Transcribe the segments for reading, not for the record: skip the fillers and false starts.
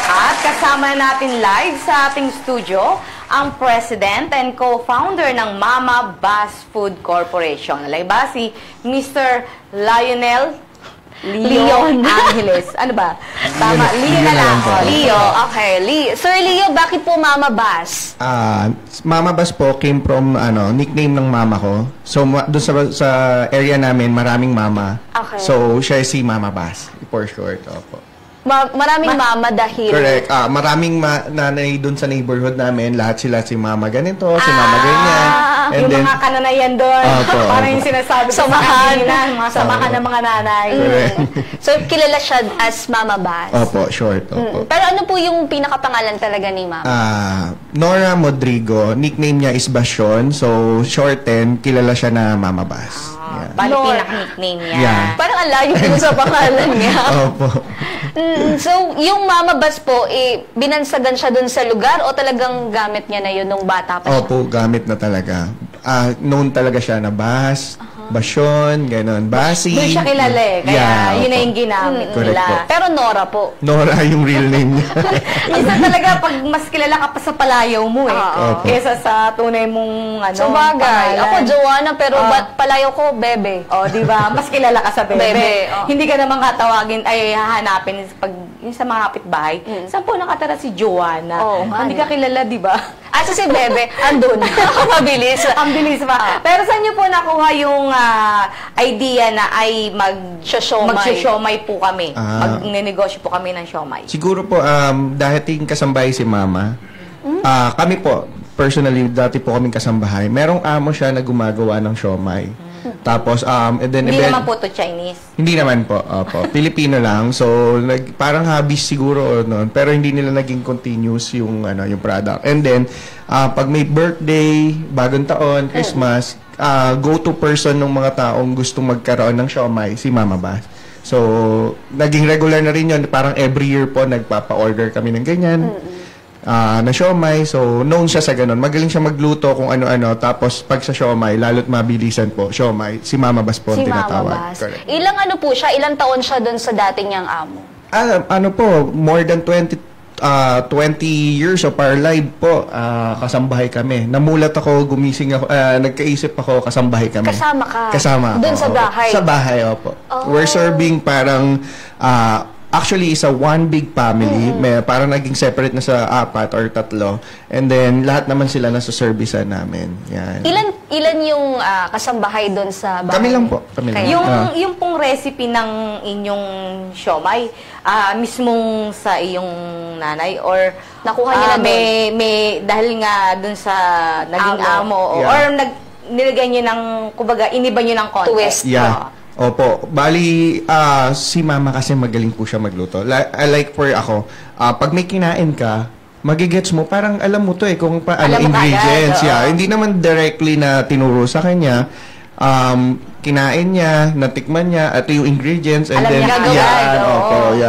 At kasama natin live sa ating studio ang President and Co-Founder ng Mama Bass Food Corporation. Alay ba si Mr. Lionel Leon Angeles. Ano ba? Tama. Leo na lang. Leo. Okay. Sir Leo, bakit po Mama Bass? Mama Bass po came from nickname ng mama ko. So doon sa area namin maraming mama. Okay. So siya si Mama Bass for short. Opo. Maraming mama dahil... Correct. Maraming nanay doon sa neighborhood namin. Lahat sila si mama ganito, si mama ganyan. And yung mga kananayan doon. Parang yung sinasabi ko sa kanina, mga samahan ng mga nanay. So, kilala siya as Mama Bass? Opo, short. Opo. Pero ano po yung pinakapangalan talaga ni Mama? Nora Modrigo. Nickname niya is Basyon. So, shorten, kilala siya na Mama Bass. Bali pinaka-nickname niya. Yeah. Parang ang layo din sa pangalan niya. Opo. So, yung Mama Bass po, binansagan siya dun sa lugar o talagang gamit niya na yun nung bata pa siya? Opo, gamit na talaga. Known talaga siya na Bass, Basyon, gano'n. Basi. Doon siya kilala eh. Kaya yun na yung ginamit nila. Po. Pero Nora po. Nora yung real name niya. Isa talaga pag mas kilala ka pa sa palayaw mo eh. Kesa sa tunay mong So bagay. Ako Joanna pero ba't palayaw ko Bebe? Di ba? Mas kilala ka sa Bebe. Hindi ka naman katawagin ay hahanapin pag yung sa mga kapitbahay. Saan po nakatara si Joanna? Hindi ka kilala, di ba? So si Bebe, andun. Mabilis. Ang bilis pa. Pero saan niyo po nakuha yung idea na ay mag-siomay po kami? Mag-negosyo po kami ng siomay? Siguro po, dahil kasambahay si Mama, kami po, personally, dati po kaming kasambahay, merong amo siya na gumagawa ng siomay. Tapos, and then... Hindi naman po to Chinese? Hindi naman po. Pilipino lang. So, parang hobbies siguro noon. Pero hindi nila naging continuous yung product. And then, pag may birthday, bagong taon, Christmas, go-to person ng mga taong gustong magkaroon ng siomay, si Mama Bass. So, naging regular na rin yun. Parang every year po, nagpapa-order kami ng ganyan. Na siomay. So, known siya sa ganun. Magaling siya magluto kung ano-ano. Tapos, pag sa siomay, lalo't mabilisan po, siomay, si Mama Bass po ang tinatawag. Ilang ilang taon siya doon sa dating niyang amo? More than 20 years of our life po, kasambahay kami. Namulat ako, gumising ako, nagkaisip ako, kasambahay kami. Kasama ka? Kasama ako. Doon sa bahay? Sa bahay, opo. We're serving parang... actually, isa one big family. Parang naging separate na sa 4 or 3. And then, lahat naman sila nasa servicean namin. Yan. Ilan yung kasambahay doon sa bahay? Kami lang po. Kami lang. Yung pong recipe ng inyong siomay, mismong sa iyong nanay or nakuha niya na dahil nga doon sa naging amo or nilagay niyo ng, kumbaga, iniba niyo ng konti? Twist. Yeah. Opo. Bali, si Mama kasi magaling po siya magluto. Like for ako, pag may kinain ka, magigets mo, parang alam mo to kung paano ingredients. Hindi naman directly na tinuro sa kanya. Kinain niya, natikman niya, at yung ingredients. And alam then, niya opo,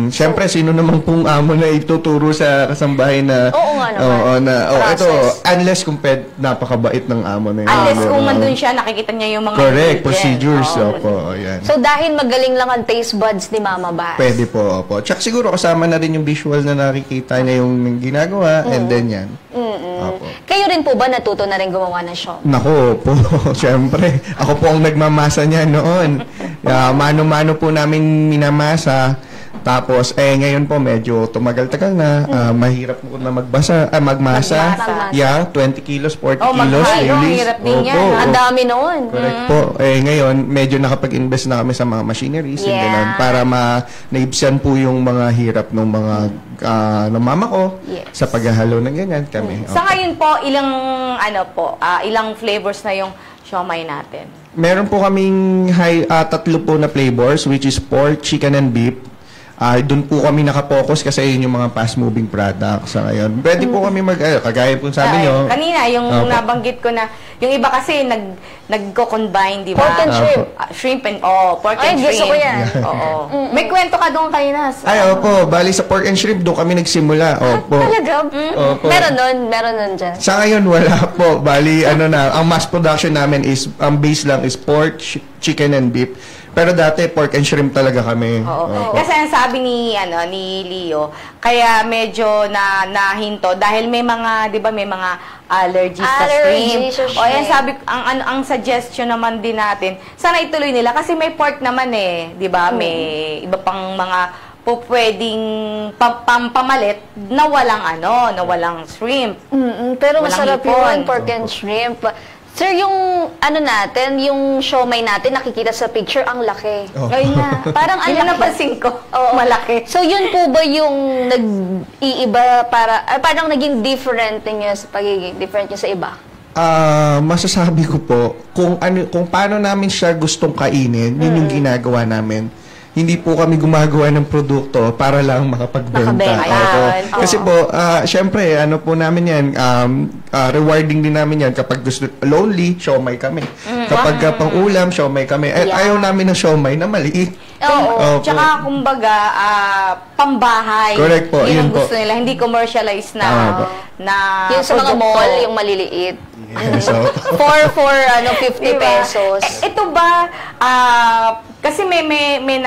Siyempre, sino naman pong amo na ituturo sa kasambahay na... Oo nga naman. Ito, unless kung napakabait ng amo na yun. Unless kung mandun siya, nakikita niya yung mga correct, procedures. Opo, yan. So, dahil magaling lang ang taste buds ni Mama Bass? Pwede po, opo. Tsaka siguro kasama na rin yung visual na nakikita niya yung ginagawa, and then yan. Opo. Kayo rin po ba natuto na rin gumawa ng show? Naku po, siyempre. Ako po ang nagmamasa niya noon. Mano-mano po namin minamasa. Tapos, ngayon po, medyo tumagal-tagal na. Mahirap po na magmasa. 20 kilos, 40 kilos. Hirap din yan. Ang dami noon. Correct po. Ngayon, medyo nakapag-invest na kami sa mga machineries. Para naibsan po yung mga hirap ng mga ng mama ko sa paghahalo ng ganyan kami. Sa ngayon po, ilang flavors na yung siomay natin? Meron po kaming 3 po na flavors, which is pork, chicken, and beef. Doon po kami nakapokus kasi yun yung mga fast-moving products sa ngayon. Pwede po kami kagaya po sabi nyo. Kanina, yung nabanggit ko na, yung iba kasi nagko-combine, di ba? Pork and shrimp. Shrimp and, pork and shrimp. Gusto ko yan. May kwento ka doon kanina. Opo. Bali sa pork and shrimp, doon kami nagsimula. Opo. Talaga? Opo. Meron nun dyan. Sa ngayon, wala po. Bali, ang mass production namin is, ang base lang is pork, chicken, and beef. Pero dati, pork and shrimp talaga kami. Oo. Opo. Kasi ang sabi ni Leo, kaya medyo nahinto dahil may mga, 'di ba, may mga allergies sa Allergies shrimp. sa O yan shrimp. sabi ang suggestion naman din natin, sana ituloy nila kasi may pork naman 'di ba? May iba pang mga pwedeng pamalit na walang shrimp. Pero Walang masarap hipon. yun, pork and shrimp. Sir, yung natin, yung siomai natin, nakikita sa picture, ang laki. Oh. Ayun na. Parang ang Yun ang laki. napansin ko. Oo. Malaki. So, yun po ba yung nag-iiba parang naging different niyo sa pagiging different niyo sa iba? Masasabi ko po, kung paano namin siya gustong kainin, yun yung ginagawa namin. Hindi po kami gumagawa ng produkto para lang makapagbenta. Makabenta. Opo. Ayan. Kasi po, syempre, po namin yan, rewarding din namin yan kapag gusto, lonely, siomai kami. Kapag pang-ulam, siomai kami. Yeah. Ayaw namin ng siomai na maliit. Oo. Opo. Tsaka, kumbaga, pambahay. Correct po, Yun yun ang po. gusto nila. Hindi commercialized na, Tama po. Yung sa mga produkto. mall, yung maliliit. So, For 50 Diba? pesos. Ito ba, kasi may may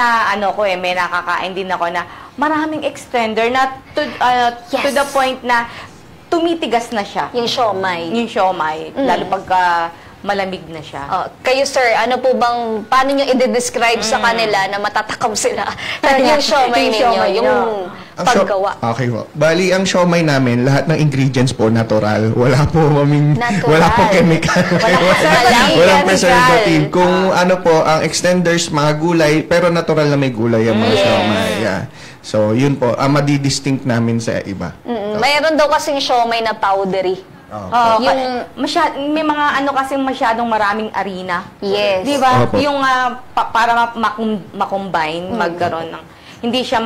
nakakain din ako na maraming extender na to the point na tumitigas na siya. Yung siomai. Yung siomai, lalo pagka malamig na siya. Oh, kayo sir, paano nyo i-describe sa kanila na matatakam sila? Yung siomai Yung ninyo, siomai yung nyo. paggawa. Okay po. Bali, ang siomai namin, lahat ng ingredients po natural. Wala po Natural. wala po chemical. Walang Walang chemical. preservative. Kung ano po, ang extenders, mga gulay, pero natural na may gulay ang mga Yes. siomai. Yeah. So, yun po, ang madidistinct namin sa iba. Mayroon daw kasing siomai na powdery. Oh, Yung- may mga kasi masyadong maraming arena. Yes. Di ba? Opo. Yung para makombine, magkaroon ng hindi siya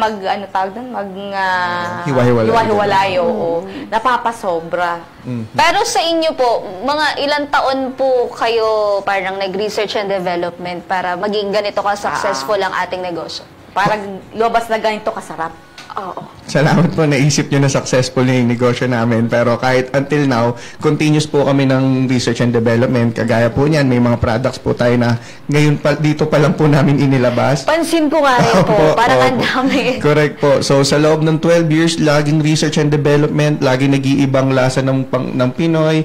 tawag doon, Hiwa-hiwalay. hiwa-hiwalay, oo. Napapasobra. Pero sa inyo po, mga ilang taon po kayo parang nag-research and development para maging ganito ka-successful ang ating negosyo? Parang lobas na ganito kasarap. Oo. Salamat po, naisip nyo na successful na yung negosyo namin. Pero kahit until now, continuous po kami ng research and development. Kagaya po niyan, may mga products po tayo na ngayon dito pa lang po namin inilabas. Pansin ko nga rin po, Opo, parang ang opo. dami. Correct po. So, sa loob ng 12 years, laging research and development, laging nag-iibang lasa ng Pinoy.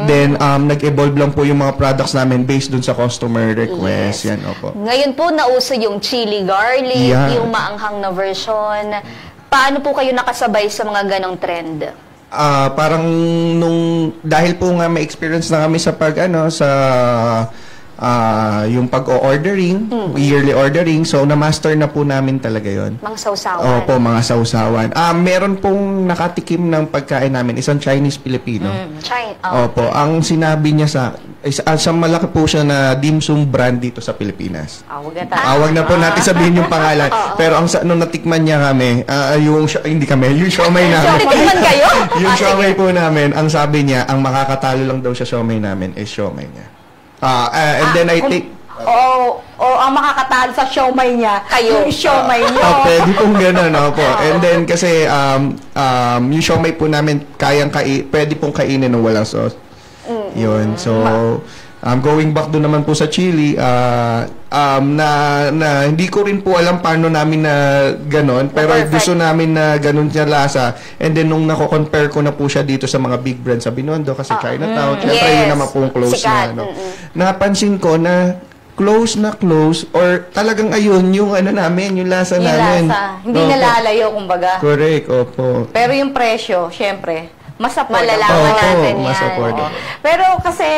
Then, nag-evolve lang po yung mga products namin based dun sa customer request. Yes. Yan, opo. Ngayon po, nauso yung chili garlic, Yeah. yung maanghang na version. Paano po kayo nakasabay sa mga ganong trend? Parang dahil po nga may experience na kami sa yung pag-ordering, yearly ordering, so na-master na po namin talaga yon. Mga sausawan? Opo, mga sausawan. Meron pong nakatikim ng pagkain namin, isang Chinese-Filipino. China. Opo, ang sinabi niya sa malaki po siya na dim sum brand dito sa Pilipinas. Wag na po natin sabihin yung pangalan. Pero nung natikman niya kami, yung siomai namin. Natikman kayo? Yung siomai po namin, ang sabi niya, ang makakatalo lang daw sa siomai namin is siomai niya. And then I think... Ang makakatalo sa siomai niya, Kayo. yung siomai niyo. Pwede pong gano'n, opo. And then kasi, yung siomai po namin, pwede pong kainin ng walang sauce. Yun. So, going back doon naman po sa chili, hindi ko rin po alam paano namin na gano'n. Pero Perfect. gusto namin na gano'n siya lasa. And then, nung nako-compare ko na po siya dito sa mga big brands sa Binondo, kasi Chinatown, syempre Yes. yun naman pong close Sikat. na. Napansin ko na close or talagang ayun, yung namin, yung lasa Yung namin. lasa. Hindi Opo. nalalayo, kumbaga. Correct, opo. Pero yung presyo, syempre, mas affordable. Malalaman natin mas yan. affordable. Pero kasi,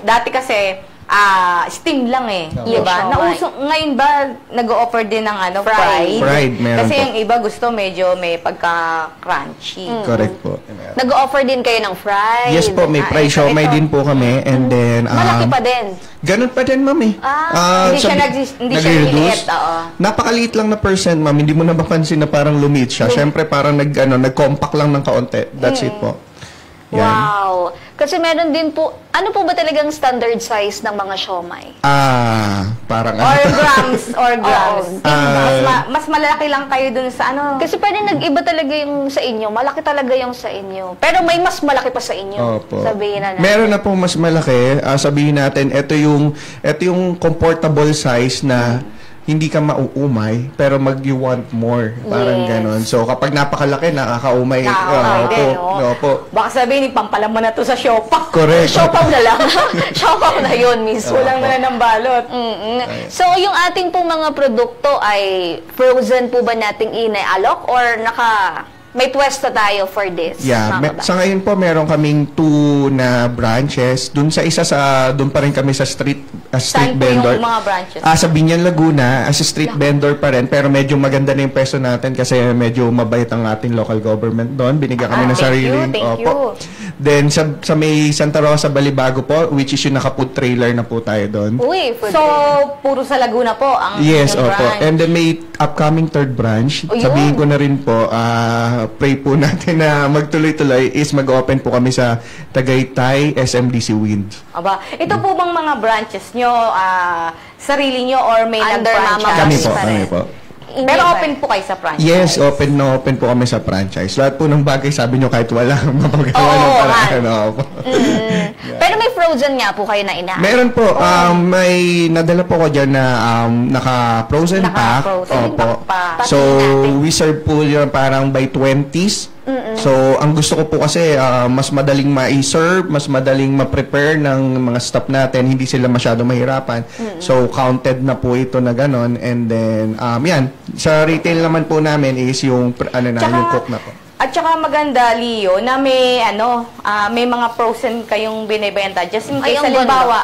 dati kasi, steam lang Yung diba? siomai. Ngayon ba, nag-o-offer din ng fried? Fried, meron Kasi po. yung iba gusto medyo may pagka-crunchy. Correct po. Nag-offer din kayo ng fried? Yes po, may fried siomai ito. din po kami. And then, Malaki pa din. ganun pa din, ma'am eh. Hindi siya hindi siya liliit, oo. Napakaliit lang na percent, ma'am. Hindi mo na mapansin na parang lumiit siya. Siyempre, parang nag-compact lang ng kaunti. That's it po. Yan. Wow. Kasi meron din po, ano po ba talagang standard size ng mga siomay? Parang Or grams, or grams. Ah. Mas malaki lang kayo dun sa ano. Kasi parang nag-iba talaga yung sa inyo. Malaki talaga yung sa inyo. Pero may mas malaki pa sa inyo. Opo. Sabihin na natin. Meron na po mas malaki. Sabihin natin, ito yung comfortable size na hindi ka mauumay, pero you want more. Parang Yes. ganon. So, kapag napakalaki, nakakaumay. Nakakaumay Opo, din, no? opo. Baka sabihin, ipampalam mo na to sa Siopaw. Correct. Siopaw na lang. Siopaw na yun mismo. Kulang na ng balot. So, yung ating pong mga produkto ay frozen po ba nating inaalok or may pwesto tayo for this? Yeah, mga sa ngayon po meron kaming 2 na branches. Doon pa rin kami sa street Saan po vendor. yung mga branches? Sa Binyan, Laguna, as a street vendor pa rin, pero medyo maganda na yung peso natin kasi medyo mabait ang ating local government doon. Binigyan kami ng sariling. Thank you. Then sa may Santa Rosa, Balibago po, which is yung naka-food trailer na po tayo doon. Uy, food So, puro sa Laguna po ang Yes, yung opo. branch. And then may upcoming third branch. Oh, yun. Sabihin ko na rin po, pray po natin na magtuloy-tuloy is mag-open po kami sa Tagaytay SMDC Wind. Aba, ito po bang mga branches nyo, sarili nyo or may Under nag-franchise? Mama Kami Yes, po, pa kami rin. po. Hindi Pero ba? open po kayo sa franchise? Yes, open po kami sa franchise. Lahat po ng bagay, sabi nyo, kahit wala, mapagawa Oo, ng paraan. han. Opo. Pero may frozen nga po kayo na inaalok. Meron po, may nadala po ko dyan na naka-frozen pack. Naka-frozen pack pa. So, natin. we serve po yun parang by 20s. So, ang gusto ko po kasi mas madaling ma-serve, mas madaling ma-prepare ng mga staff natin, hindi sila masyado mahirapan. So, counted na po ito na ganon. And then, yan, sa retail naman po namin is yung, yung cook na po. At saka maganda, Leo, na may may mga frozen kayong binibenta. Just in Ay, case, ang halimbawa,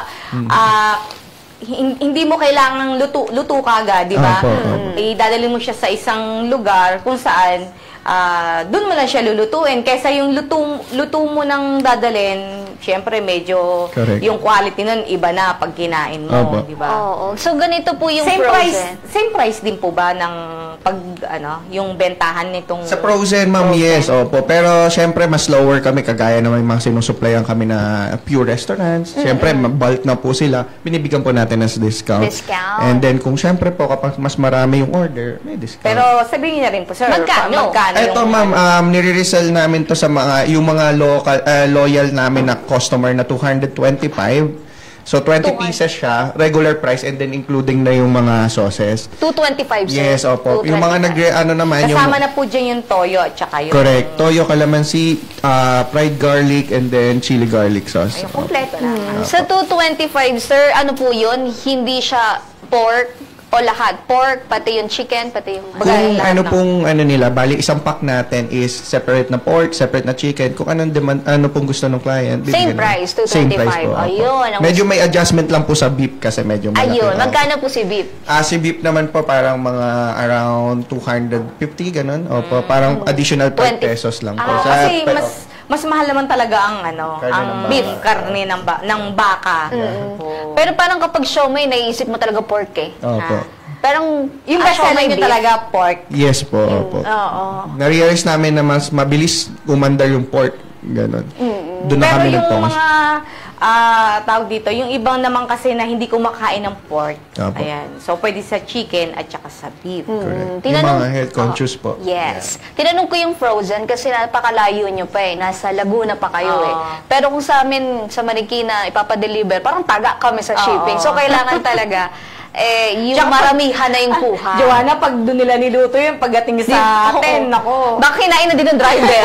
hindi mo kailangang luto kagad, di ba? Opo, opo. Idadali mo siya sa isang lugar kung saan doon mo lang siya lulutuin. Kaysa yung luto mo nang dadalhin, syempre medyo Correct. yung quality nun iba na pag kinain mo, Opo. di ba? Oo. So, ganito po yung Same frozen. same price din po ba ng yung bentahan nitong Sa frozen, ma'am, yes, opo. Pero, syempre, mas lower kami, kagaya naman yung mga sinusuplayan kami na pure restaurants. Syempre, bulk na po sila. Binibigyan po natin ng discount. Discount. And then, kung syempre po, kapag mas marami yung order, may discount. Pero sabihin niyo na rin po, sir, Magkano? yung... Ito, ma'am, nire-resell namin to sa yung mga local, loyal namin na customer na 225. So, 20 pieces siya, regular price, and then including na yung mga sauces. 225, sir. Yes, opo. Yung mga naman, Kasama na po dyan yung toyo at saka yung... correct. Toyo, calamansi, fried garlic, and then chili garlic sauce. Yung kompleto na. Sa 225, sir, ano po yun? Hindi siya pork o lahat? Pork, pati yung chicken, pati yung... Kung ano pong nila, bali isang pack natin is separate na pork, separate na chicken. Kung anong demand, ano pong gusto ng client. Same bibigyan price, namin. Same 225. price po. opo. Ayun, ang- Medyo may adjustment lang po sa beef kasi medyo malaki. Ayun, Opo. magkano po si beef? Si beef naman po parang mga around 250, ganun. Opo, parang additional 5 20. pesos lang po. Kasi mas mahal naman talaga ang Karne ang ng baka. beef, karne ng baka. Oo. Pero parang kapag siomay, naiisip mo talaga pork eh. Opo. Parang Yung best seller nyo talaga, pork. Yes po, opo. Oo. Na-realize namin na mas mabilis umandar yung pork. Ganun. Doon na Pero kami yung nagpokus. mga tawag dito, yung ibang naman kasi na hindi kumakain ng pork. Opo. Ayan. So, pwede sa chicken at saka sa beef. Correct. Yung Tinanong- mga health conscious po. Yes. Tinanong ko yung frozen kasi napakalayo nyo pa eh. Nasa Laguna pa kayo eh. Oo. Pero kung sa amin, sa Marikina, ipapadeliver, parang taga kami sa shipping. Oo. So, kailangan talaga, yung Tsaka maramihan na yung kuha. Joanna, pag doon nila niluto yun, pagdating sa atin, nako. Baka kinain na din ng driver.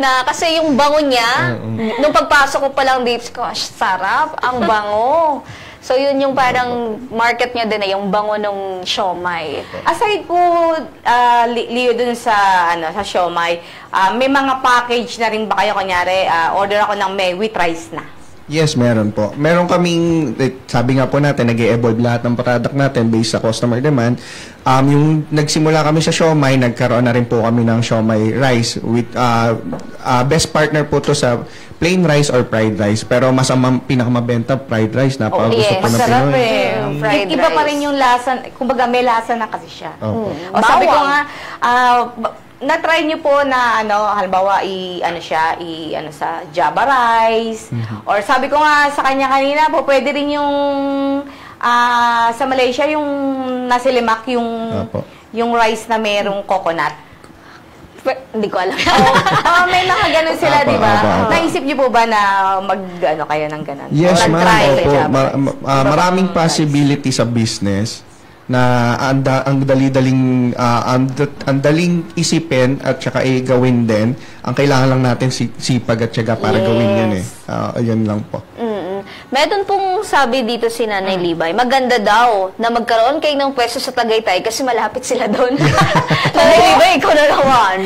Na kasi yung bango niya, nung pagpasok ko pa lang dito, ko, sarap, ang bango. So, yun yung parang market niya din, yung bango ng siomay. Aside po, Leo, dun sa, sa siomay, may mga package na rin ba kayo? Kunyari, order ako ng may with rice na. Yes, meron po. Meron kaming, sabi nga po natin, nag-evolve lahat ng product natin based sa customer demand. Yung nagsimula kami sa siomay, nagkaroon na rin po kami ng siomay rice with best partner po to sa plain rice or fried rice. Pero mas ang pinakamabenta, fried rice. Napakagusto yes. po ng Masarap Pinoy. Fried Iba pa rice. rin yung lasa. Kumbaga, may lasa na kasi siya. Opo. O sabi ko Bawang. nga, na-try niyo po na halimbawa sa Java rice or sabi ko nga sa kanya kanina po pwede rin yung sa Malaysia yung nasi lemak Opo. yung rice na merong coconut. Hindi ko alam. May mga ganun sila, Opo, di ba? opo, opo. Naisip niyo po ba na kayo ng ganun? Yes, O ma'am. nag-try sa Opo. Java rice? Maraming Iba pang possibility sa business na ang dali-daling ang daling isipin at saka gawin din. Ang kailangan lang natin sipag at syaga para gawin yun eh. Ayun lang po. Meron pong sabi dito si Nanay Libay, maganda daw na magkaroon kayo ng pwesto sa Tagaytay kasi malapit sila doon. Nanay Libay, ikaw na naman.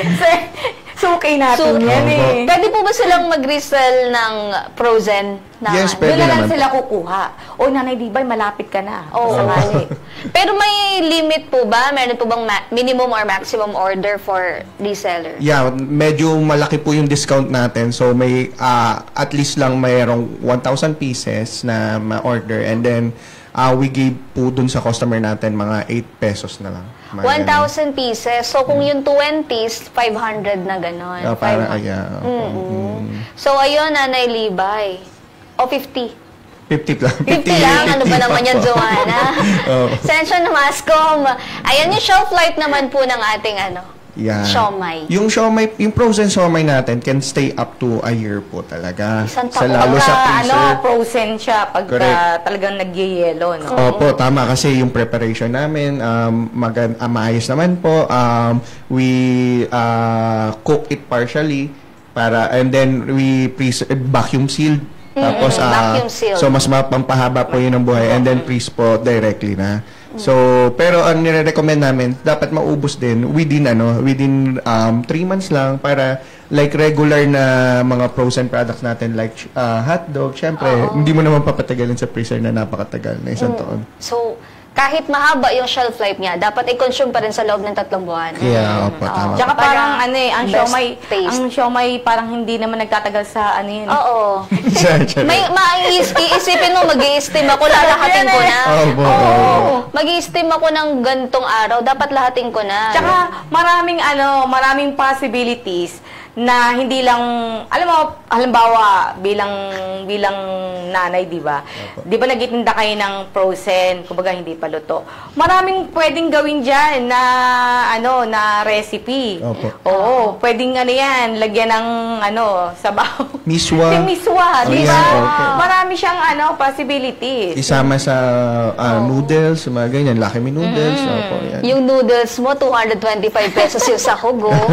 Sukay natin yan eh. Pwede po ba silang mag-resell ng frozen na? Yes, Doon pwede na lang naman. sila kukuha. O, Nanay Libay, malapit ka na. Oo. Sakali. Pero may limit po ba? Meron po bang minimum or maximum order for reseller? Yeah, medyo malaki po yung discount natin. So may at least lang mayroong 1,000 pieces na ma-order and then we gave po dun sa customer natin mga 8 pesos na lang. Mga ganun. 1,000 pieces. So, kung yung 20s, 500 na gano'n. Para 500. So, ayun, Nanay Libay. O, 50. 50 lang. 50 lang. Ano ba naman yan, Joanna? Sensya na, Mascom. Ayan yung shelf life naman po ng ating Yeah. siomay. Yung siomay, yung frozen siomay natin can stay up to a year po talaga. Isang Sa taon. lalo sa freezer. Frozen siya pag Correct. talagang nagyeyelo, no? Opo, tama kasi yung preparation namin maayos naman po. We cook it partially and then we vacuum sealed. Tapos vacuum sealed. so mas mapampahaba po yun ang buhay and then freeze po directly na. So, pero ang nire-recommend namin, dapat maubos din within 3 months lang para like regular na mga frozen products natin like hotdog, syempre, hindi mo naman papatagalin sa freezer na napakatagal na isang taon. So, kahit mahaba yung shelf life niya, dapat i-consume pa rin sa loob ng 3 buwan. Kaya, opo, tama. Tsaka parang ang best taste. siomay parang hindi naman nagtatagal sa yun. Oo. Sorry. Iisipin mo, mag-i-steam ako, lalahatin ko na. Opo. Mag-i-steam ako ng gantong araw, dapat lahatin ko na. Tsaka maraming possibilities na hindi lang, alam mo, halimbawa, bilang nanay, di ba? Di ba nagtitinda kayo ng frozen, kumbaga hindi pa luto. Maraming pwedeng gawin dyan na recipe. Opo. Oo, pwedeng yan, lagyan ng sabaw. Miswa. Yung miswa, di Ayan, ba? opo. Marami siyang possibilities. Isama sa noodles, mga ganyan, Lucky Me noodles. Opo, yan. Yung noodles mo, 225 pesos yung sahog, oh.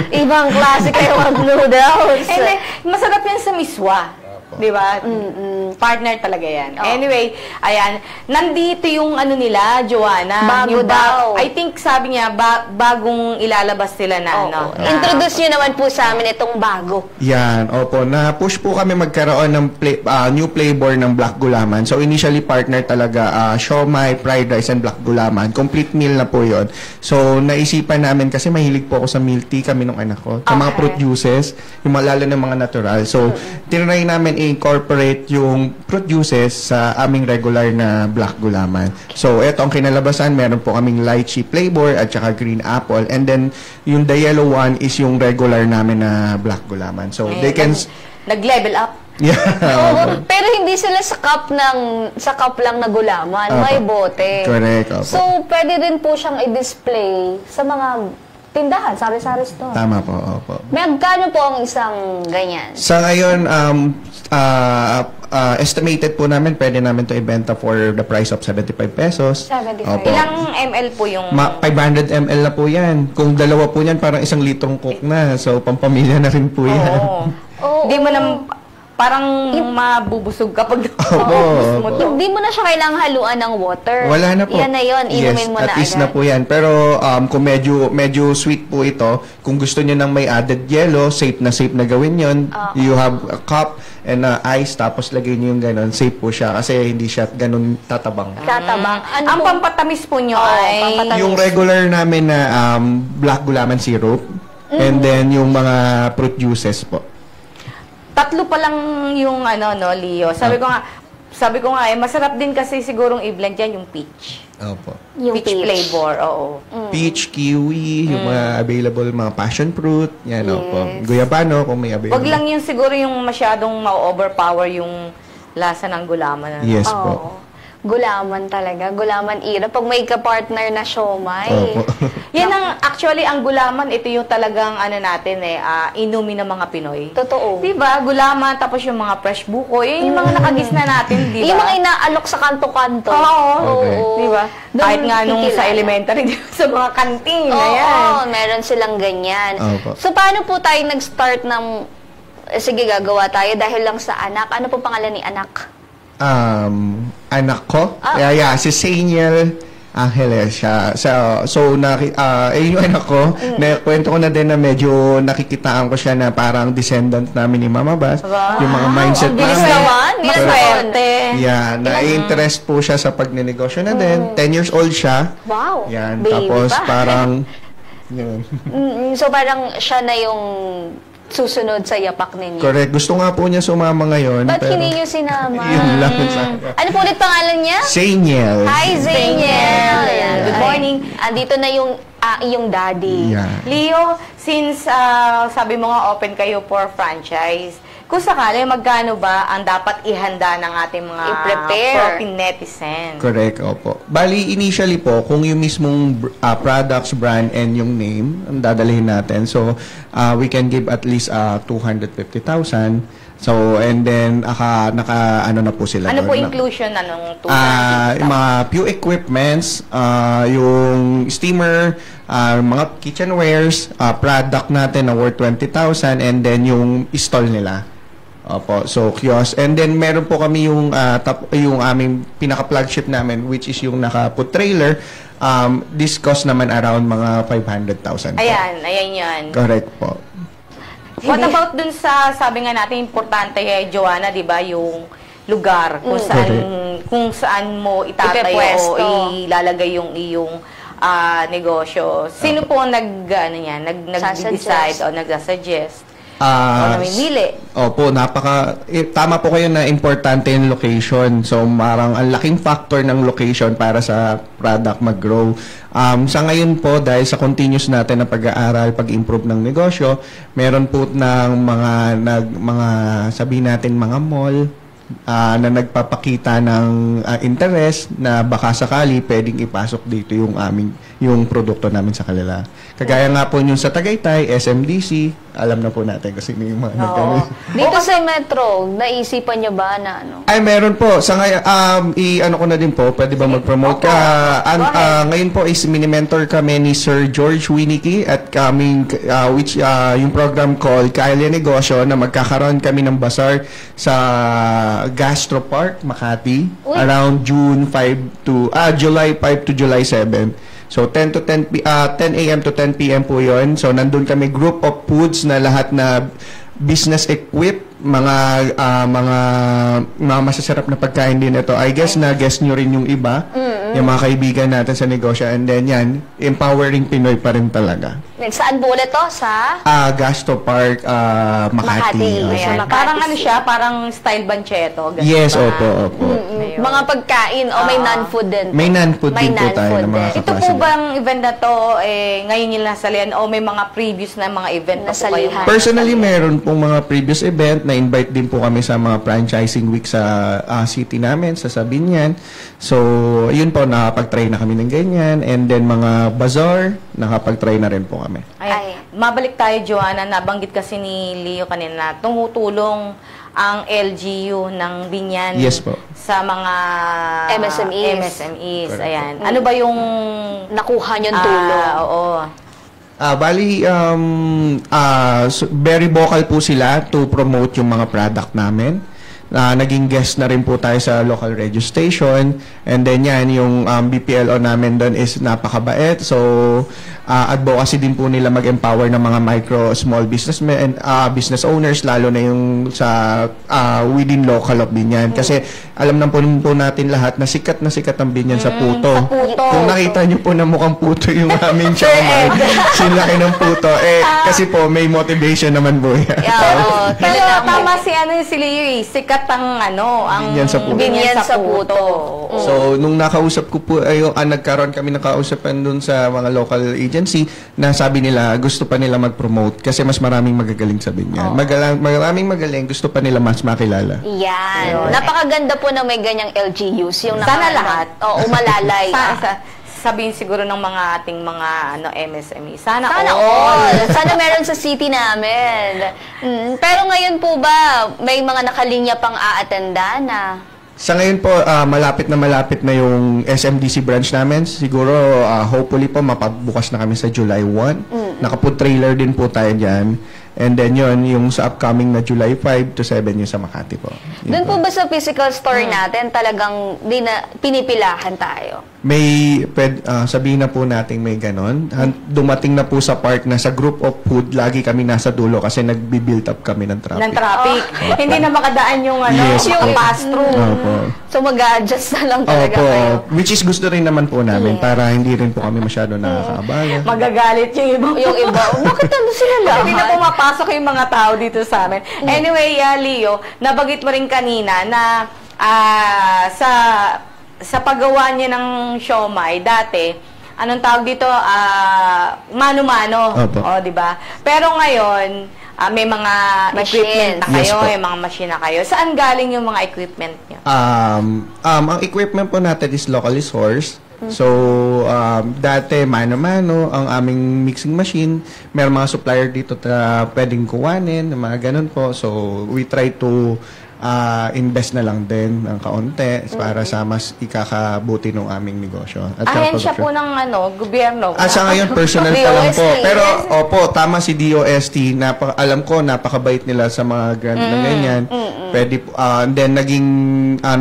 Ibang klase kayo mag-noodles. And then, masarap yan sa miswa. Di ba? Partner talaga yan. Anyway, ayan. Nandito yung nila, Joanna. Bago yung daw. I think sabi niya, bagong ilalabas sila na. Introduce nyo naman po sa amin itong bago. Yan, opo. Na-push po kami magkaroon ng new flavor ng black gulaman. So, initially partner talaga siomai, fried rice, and black gulaman. Complete meal na po yon. So, naisipan namin kasi mahilig po ako sa milk tea kami nung anak ko. Sa mga fruit juices, yung lalo ng mga natural. So, tinry namin i-incorporate yung fruit juices sa aming regular na black gulaman. So, eto ang kinalabasan. Meron po kaming lychee flavor at saka green apple. And then, yung the yellow one is yung regular namin na black gulaman. So, they can... Nag-level up. Yeah. Oo, pero hindi sila sa cup lang na gulaman. May bote. Correct. Opo. So, pwede rin po siyang i-display sa mga tindahan, sari-sari store. Tama po. Opo. Magkano po ang isang ganyan? Sa ngayon, estimated po namin, pwede namin to ibenta for the price of 75 pesos. 75. Opo. Ilang ml po yung... 500 ml na po yan. Kung dalawa po yan, parang 1 litrong coke na. So, pampamilya na rin po yan. Oo. Hindi mo na... Parang mabubusog kapag Opo. mo to. Hindi mo na siya kailangang haluan ng water. Wala na po. Yan na yun. Inumin mo na at least agad. na po yan. Pero kung medyo sweet po ito, kung gusto niyo nang may added yellow, safe na gawin yon. You have a cup and ice, tapos lagay niyo yung ganun. Safe po siya kasi hindi siya ganun tatabang. Tatabang. Ang pampatamis po nyo ay... pampatamis. Yung regular namin na black gulaman syrup, and then yung mga fruit juices po. tatlo pa lang yung Leo. Sabi ko nga, masarap din kasi sigurong i-blend yan yung peach. Opo. Yung Peach flavor, oo. Peach, kiwi, yung mga available, mga passion fruit, yan, opo. Guyabano, kung may available. Wag lang yung siguro yung masyadong ma-overpower yung lasa ng gulaman. Yes Oo. po. Gulaman talaga. Gulaman era. Pag may ka-partner na siomay. Opo. Yan actually, ang gulaman, ito yung talagang inumin ng mga Pinoy. Totoo. Diba? Gulaman, tapos yung mga fresh buko. Yun yung mga nakagisna natin, diba? Yung mga inaalok sa kanto-kanto. Oo. Okay. Diba? Doon Kahit nga nung sa kikilala. elementary, diba? Sa mga kantin, Oo, ayan. meron silang ganyan. Opo. So, paano po tayo nag-start ng, sige, gagawa tayo dahil lang sa anak? Ano po pangalan ni anak? Anak ko. Ah. Si Saniel Angeles siya. Yung anak ko, kwento ko na din na medyo nakikitaan ko siya na parang descendant namin ni Mama Bas. Wow. Yung mga mindset Ang bilis namin. naman. Bilis Maswerte. Yeah, na-interest po siya sa pagnenegosyo na din. 10 years old siya. Wow. Yan, Baby tapos pa. parang yun. So, parang siya na yung susunod sa yapak ninyo. Correct. Gusto nga po niya sumama ngayon. Ba't pero hindi nyo sinama? Yun lang sa Ano po ulit pangalan niya? Saniel. Hi, Zaniel! Ayan. Good morning. Andito na yung iyong daddy. Yeah. Leo, since sabi mo nga open kayo for franchise, kung sakali, magkano ba ang dapat ihanda ng ating mga I-prepare. protein netizen? Correct, opo. Bali, initially po, kung yung mismong products, brand, and yung name, ang dadalhin natin. So, we can give at least 250,000. So, and then, ano na po sila Ano doon? po inclusion na nung Yung mga few equipments, yung steamer, mga kitchenwares, product natin na worth 20,000, and then yung stall nila. Opo, so kiosk. And then meron po kami yung yung aming pinaka-flagship namin, which is yung naka-put trailer. This cost naman around mga 500,000 po. Ayan yan. Correct po. What about dun sa, sabi nga natin, importante Joanna, di ba, yung lugar kung saan mo itatayo Ipepwesto. o ilalagay yung iyong negosyo. Sino po nag-decide o nag-suggest? O namimili? Opo, tama po kayo na importante yung location. So, marang ang laking factor ng location para sa product mag-grow. Sa ngayon po, dahil sa continuous natin na pag-aaral, pag-improve ng negosyo, meron po ng mga sabihin natin, mga mall, na nagpapakita ng interest na baka sakali pwedeng ipasok dito yung produkto namin sa kanila. Kagaya nga po yung sa Tagaytay, SMDC, alam na po natin kasi may mga nagkano. Dito sa Metro, naisipan niyo ba na ano? Ay, meron po. Sa ngayon, ano ko na din po, pwede ba mag-promote ka? Ngayon po is mini-mentor kami ni Sir George Winicky at kaming, yung program called Kaya Negosyo na magkakaroon kami ng bazaar sa Gastro Park, Makati, around July 5 to July 7. So 10 a.m. to 10 p.m. po 'yon. So nandun kami group of foods na lahat na business equipped, mga masasarap na pagkain din ito. I guess na guess nyo rin yung iba, yung mga kaibigan natin sa negosyo, and then yan, empowering Pinoy pa rin talaga. Saan po ulit to? Sa? Gastro Park, Makati. Makati. Also. Ayan. Parang ano siya, parang style bancheto. ganun Yes, ba? opo. Ayun. Mga pagkain o may non-food din? May non-food din po tayo non-food ng mga din. Ito po bang event na to, ngayon yung nasalihan o may mga previous na mga event na po kayo? Nasalihan. Personally, meron pong mga previous event na invite din po kami sa mga franchising week sa city namin, sa Sabinian. So, yun po, nakapag-try na kami ng ganyan. And then, mga bazaar, nakapag-try na rin po kami. Ay, mabalik tayo, Joanna. Nabanggit kasi ni Leo kanina, tumutulong ang LGU ng Binyan Yes po. sa mga MSMEs. MSMEs. Ayan. Ano ba yung Nakuha niyong tulong? Oo. Bali, very vocal po sila to promote yung mga product namin. Naging guest na rin po tayo sa local radio station. And then yan, yung BPLO namin doon is napakabait. So, advocacy din po nila mag-empower ng mga micro, small businessmen, business owners, lalo na yung sa within local of Binyan. Kasi alam po natin lahat na sikat ang Binyan sa Puto. Sa Puto. Kung nakita niyo po na mukhang puto yung aming siomai, sinlaki ng puto. Kasi po, may motivation naman po yan. Yeah, Pero tama si Leo, sikat ang Binyan sa Puto. Binyan sa Puto. So, nung nakausap ko po, nagkaroon kami ng kausapan dun sa mga local agency na sabi nila, gusto pa nila mag-promote kasi mas maraming magagaling sa Binyan. Maraming magaling, gusto pa nila mas makilala. Yan. Napakaganda po na may ganyang LGUs. Yung Sana lahat. Oo, umalalay. Sabihin siguro ng mga ating mga MSME. Sana Sana all. Sana meron sa city namin. Pero ngayon po ba, may mga nakalinya pang a-attenda na? Sa ngayon po, malapit na yung SMDC branch namin. Siguro, hopefully po, mapagbukas na kami sa July 1. Naka-food trailer din po tayo dyan. And then yun, yung sa upcoming na July 5 to 7 yung sa Makati po. Doon po ba sa physical store natin talagang pinipilahan tayo? May, sabihin na po natin may ganon. Dumating na po sa part na sa group of food, lagi kami nasa dulo kasi nagbi-build up kami ng traffic. Hindi na makadaan yung Yes, yung pass-through. So mag-adjust na lang talaga kayo. Which is gusto rin naman po namin para hindi rin po kami masyado nakakaabala. Magagalit yung iba. Yung iba, bakit sila lahat? Hindi na pumapasok yung mga tao dito sa amin. Anyway, Leo, nabagit mo rin kanina na sa paggawa niya ng siomai, dati, anong tawag dito? Mano-mano. O, di ba? Pero ngayon, may mga equipment na kayo, may mga machine na kayo. Saan galing yung mga equipment niyo? Ang equipment po natin is locally sourced. So, dati mano-mano ang aming mixing machine. May mga supplier dito na pwedeng kuwanin, mga ganun po. So, we try to invest na lang din ng kaunti para sa mas ikakabuti ng aming negosyo. Ahensya po ng gobyerno. Sa ngayon, personal pa lang po. Pero, tama si DOST. Alam ko, napakabait nila sa mga grant na ganyan. Pwede, then, naging,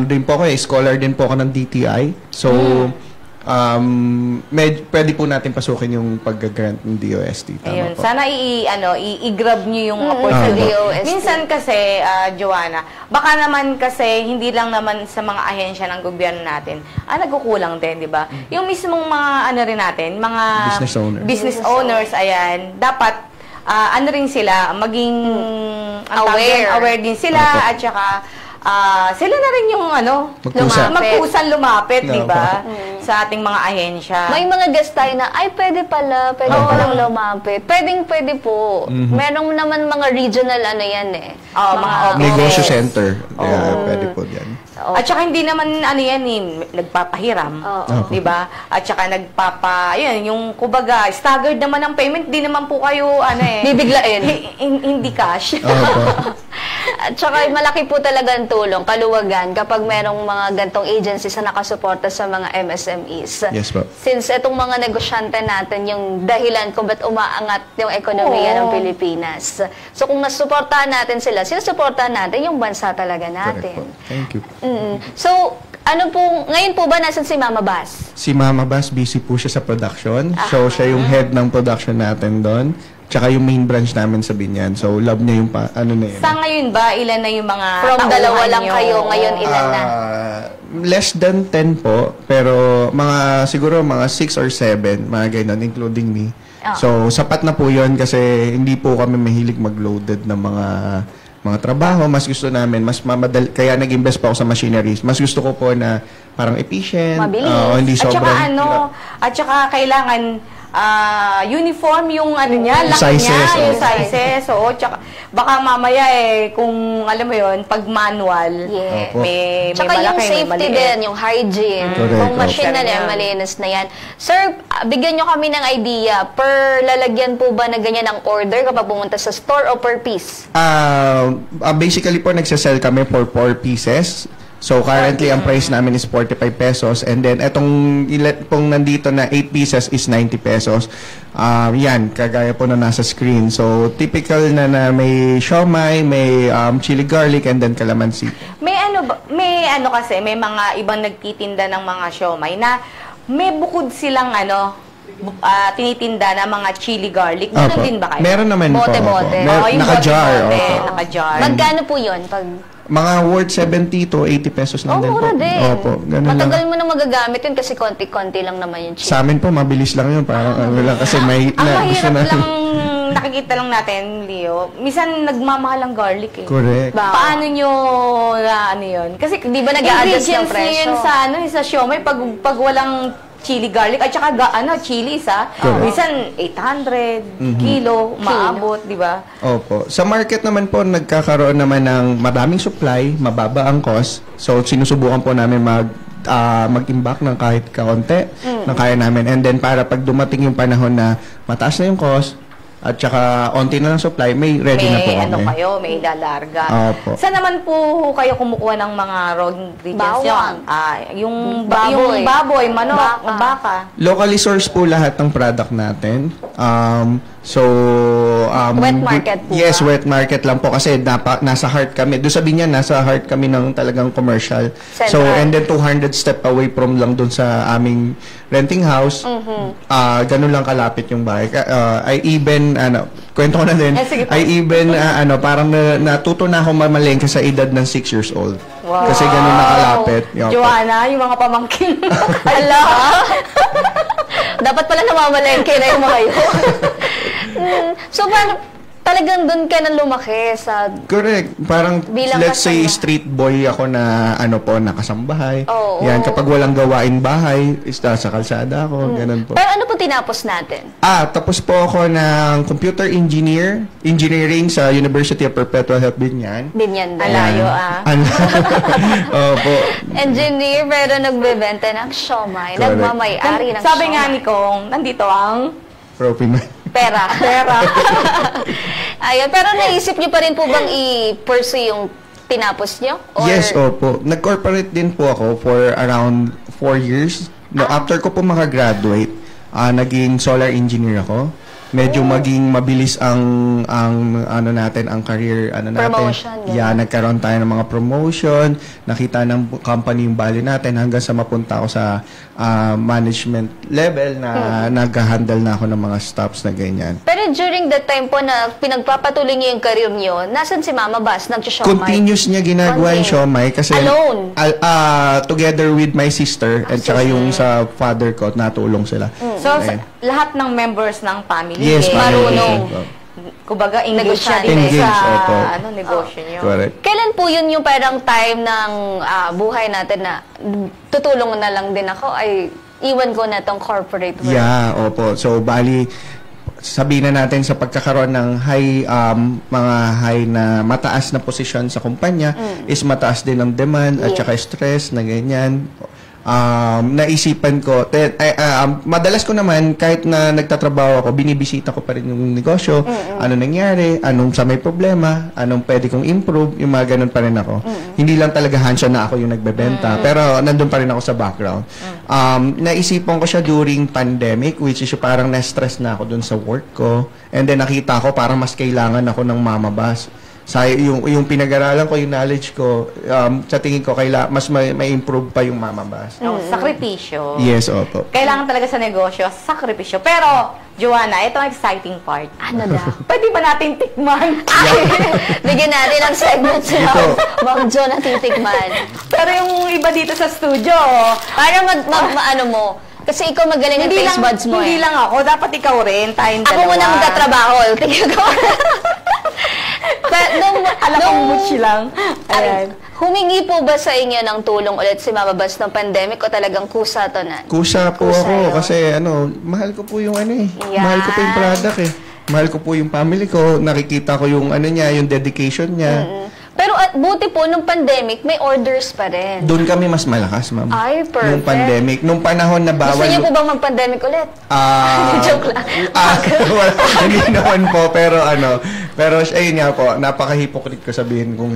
din po ako, scholar din po ako ng DTI. So, pwede po natin pasukin yung pag-grant ng DOST. Ayun. Sana i-grab nyo yung opportunity. Minsan kasi, Joanna, baka naman kasi hindi lang naman sa mga ahensya ng gobyerno natin, nagkukulang din, di ba? Yung mismong mga rin natin, mga business owners, ayan, dapat rin sila, maging aware din sila, at saka sila na rin yung magpusan lumapit, di ba? Sa ating mga ahensya. May mga guest tayo na, pwede palang lumapit. Pwede po. Meron naman mga regional yan mga negosyo center. Pwede po yan. At saka hindi naman nagpapahiram, di ba? At saka yung kumbaga, staggered naman ang payment, di naman po kayo, bibiglain. Hindi cash. At saka malaki po talaga ang tulong, kaluwagan, kapag merong mga gantong agencies na nakasuporta sa mga MSMEs. Yes po. Since itong mga negosyante natin, yung dahilan kung ba't umaangat yung ekonomiya ng Pilipinas. So kung nasuportahan natin sila, sinusuportahan natin yung bansa talaga natin. Thank you. So, ngayon po ba nasan si Mama Bas? Si Mama Bas, busy po siya sa production. So, siya yung head ng production natin doon. Tsaka yung main branch namin sa Binyan. So, love niya yung na yun. Sa ngayon ba, ilan na yung mga From dalawa lang kayo, ngayon ilan na? Less than 10 po. Pero siguro mga 6 or 7, mga ganyan, including me. So, sapat na po yun kasi hindi po kami mahilig mag-loaded ng mga trabaho. Mas gusto namin, mas mamadali. Kaya nag-invest pa ako sa machineries. Mas gusto ko po na parang efficient. Mabilis. Hindi sobrang at saka kailangan uniform yung niya, laki niya, yung sizes. So, tsaka, baka mamaya kung alam mo yun, pag manual, may tsaka malaki, yung safety may maliit din, yung hygiene. Kung machine na yan, malinis na yan. Sir, bigyan nyo kami ng idea. Per lalagyan po ba na ganyan ang order kapag pumunta sa store o per piece? Basically po, nagsasell kami for 4 pieces. So, currently, ang price namin is 45 pesos. And then, pong nandito na 8 pieces is 90 pesos. Yan, kagaya po na nasa screen. So, typical na may siomai, may chili garlic, and then calamansi. May kasi, may mga ibang nagtitinda ng mga siomai na may bukod silang tinitinda na mga chili garlic. Ganun din ba kayo? Meron naman bote-bote. Naka-jar. Naka-jar. Magkano po yun? Mga worth 70 to 80 pesos lang din po. Mura din. Opo, ganun Matagal lang. mo na magagamit yun kasi konti-konti lang naman yung chicken. Sa amin po, mabilis lang yun. Parang lang kasi may... Ang gusto mahirap na- lang nakikita lang natin, Leo. Minsan nagmamahal ang garlic eh. Correct. Paano nyo ano yun? Kasi Di ba nag-a-adjust ng ingredients nyo presyo? yun sa, sa siomay, pag walang chili garlic, at saka chili isa, Correct. minsan 800 kilo, maabot, di ba? Opo. Sa market naman po, nagkakaroon naman ng maraming supply, mababa ang cost. So, sinusubukan po namin mag-imbak ng kahit kaunti na kaya namin. And then, para pag dumating yung panahon na mataas na yung cost, at saka onti na lang supply, may ready na po May kami. kayo, may lalarga. Opo. Saan naman po kayo kumukuha ng mga raw ingredients nyo? Bawang. Yung Baboy. baboy, manok, Baka. baka. Locally sourced po lahat ng product natin. Wet market po Yes, ba? wet market lang po kasi nasa heart kami. Doon sa Binyan, nasa heart kami ng talagang commercial. So, Central. and then 200 step away from lang doon sa aming renting house. Ganun lang kalapit yung bahay. I even, kwento ko na din, Sige po. I even, parang natuto na ako mamalengke sa edad ng 6 years old. Wow. Kasi ganun na kalapit. Yup. Joanna, yung mga pamangkin. Ala! Dapat pala namamalengke na yung mga yun. So, talagang doon ka na lumaki sa... Correct. Parang, Bilang let's say, kasama. street boy ako na, nakasambahay. Oo. Yan, kapag walang gawain bahay, sa kalsada ako, ganun po. Pero ano po tinapos natin? Tapos po ako ng computer engineering sa University of Perpetual Help Binyan. Binyan din. Alayo, Ano? Opo. Engineer, pero nagbebenta ng siomay. Correct. Nagmamay-ari ng Sabi nga siomay. ni Kong, nandito ang Propiman. Pera. pera. Ayun, pero naisip niyo pa rin po bang i-pursue yung tinapos niyo? Or... Yes, opo. Nag-corporate din po ako for around 4 years. No, after ko po makagraduate, naging solar engineer ako. Medyo maging mabilis ang natin, ang career, natin. Promotion, ganun. Yeah, nagkaroon tayo ng mga promotion, nakita ng company yung value natin hanggang sa mapunta ako sa management level na nag-handle na ako ng mga staffs na ganyan. Pero during that time po na pinagpapatuloy niyo yung career niyo, nasan si Mama Bas? Nag-siomay? Continuous niya ginagawa yung siomay kasi Alone? together with my sister at saka yung sa father ko, natulong sila. So, Ayan. lahat ng members ng family, Yes, marunong. kumbaga, engaged Negosyante. din Engaged, sa opo. negosyo nyo. Correct. Kailan po yun yung parang time ng buhay natin na tutulong na lang din ako ay iwan ko na tong corporate world? Yeah, opo. So, bali, sabihin na natin sa pagkakaroon ng mga high na mataas na posisyon sa kumpanya is mataas din ang demand at Yes. saka stress na ganyan. Naisipan ko, madalas ko naman, kahit na nagtatrabaho ako, binibisita ko pa rin yung negosyo, ano nangyari, anong sa may problema, anong pwede kong improve, yung mga ganun pa rin ako. Hindi lang talaga hands-on na ako yung nagbebenta, pero nandun pa rin ako sa background. Naisipan ko siya during pandemic, which is parang na-stress na ako dun sa work ko, and then nakita ko parang mas kailangan ako ng mamabas. Sa yung pinag-aralan ko, yung knowledge ko, sa tingin ko mas may improve pa yung mamabas. No, sakripisyo. Yes, opo. Kailangan talaga sa negosyo, sakripisyo. Pero, Joanna, ito ang exciting part. Ano daw? Pwede ba natin tikman? Bigyan natin ang segment sa Mang Jo na titikman. Pero yung iba dito sa studio, Para ano mo, kasi ikaw magaling ang taste buds mo hindi eh. lang ako, dapat ikaw rin, tayong Ako muna magtatrabaho. Tingnan ko. Alam kong muchi lang. Ayan. Humingi po ba sa inyo ng tulong ulit si Mama Bas ng pandemic o talagang kusa to na? Kusa po Kusa ako yun. kasi mahal ko po yung Yan. mahal ko po yung product eh. Mahal ko po yung family ko, nakikita ko yung niya, yung dedication niya. Pero at buti po, nung pandemic, may orders pa rin. Doon kami mas malakas, ma'am. Ay, perfect. Nung pandemic, nung panahon na bawal. Gusto niyo po bang mag-pandemic ulit? Joke lang. Wala, hindi naman po, pero ayun nga po, napaka-hypocrite ko sabihin kung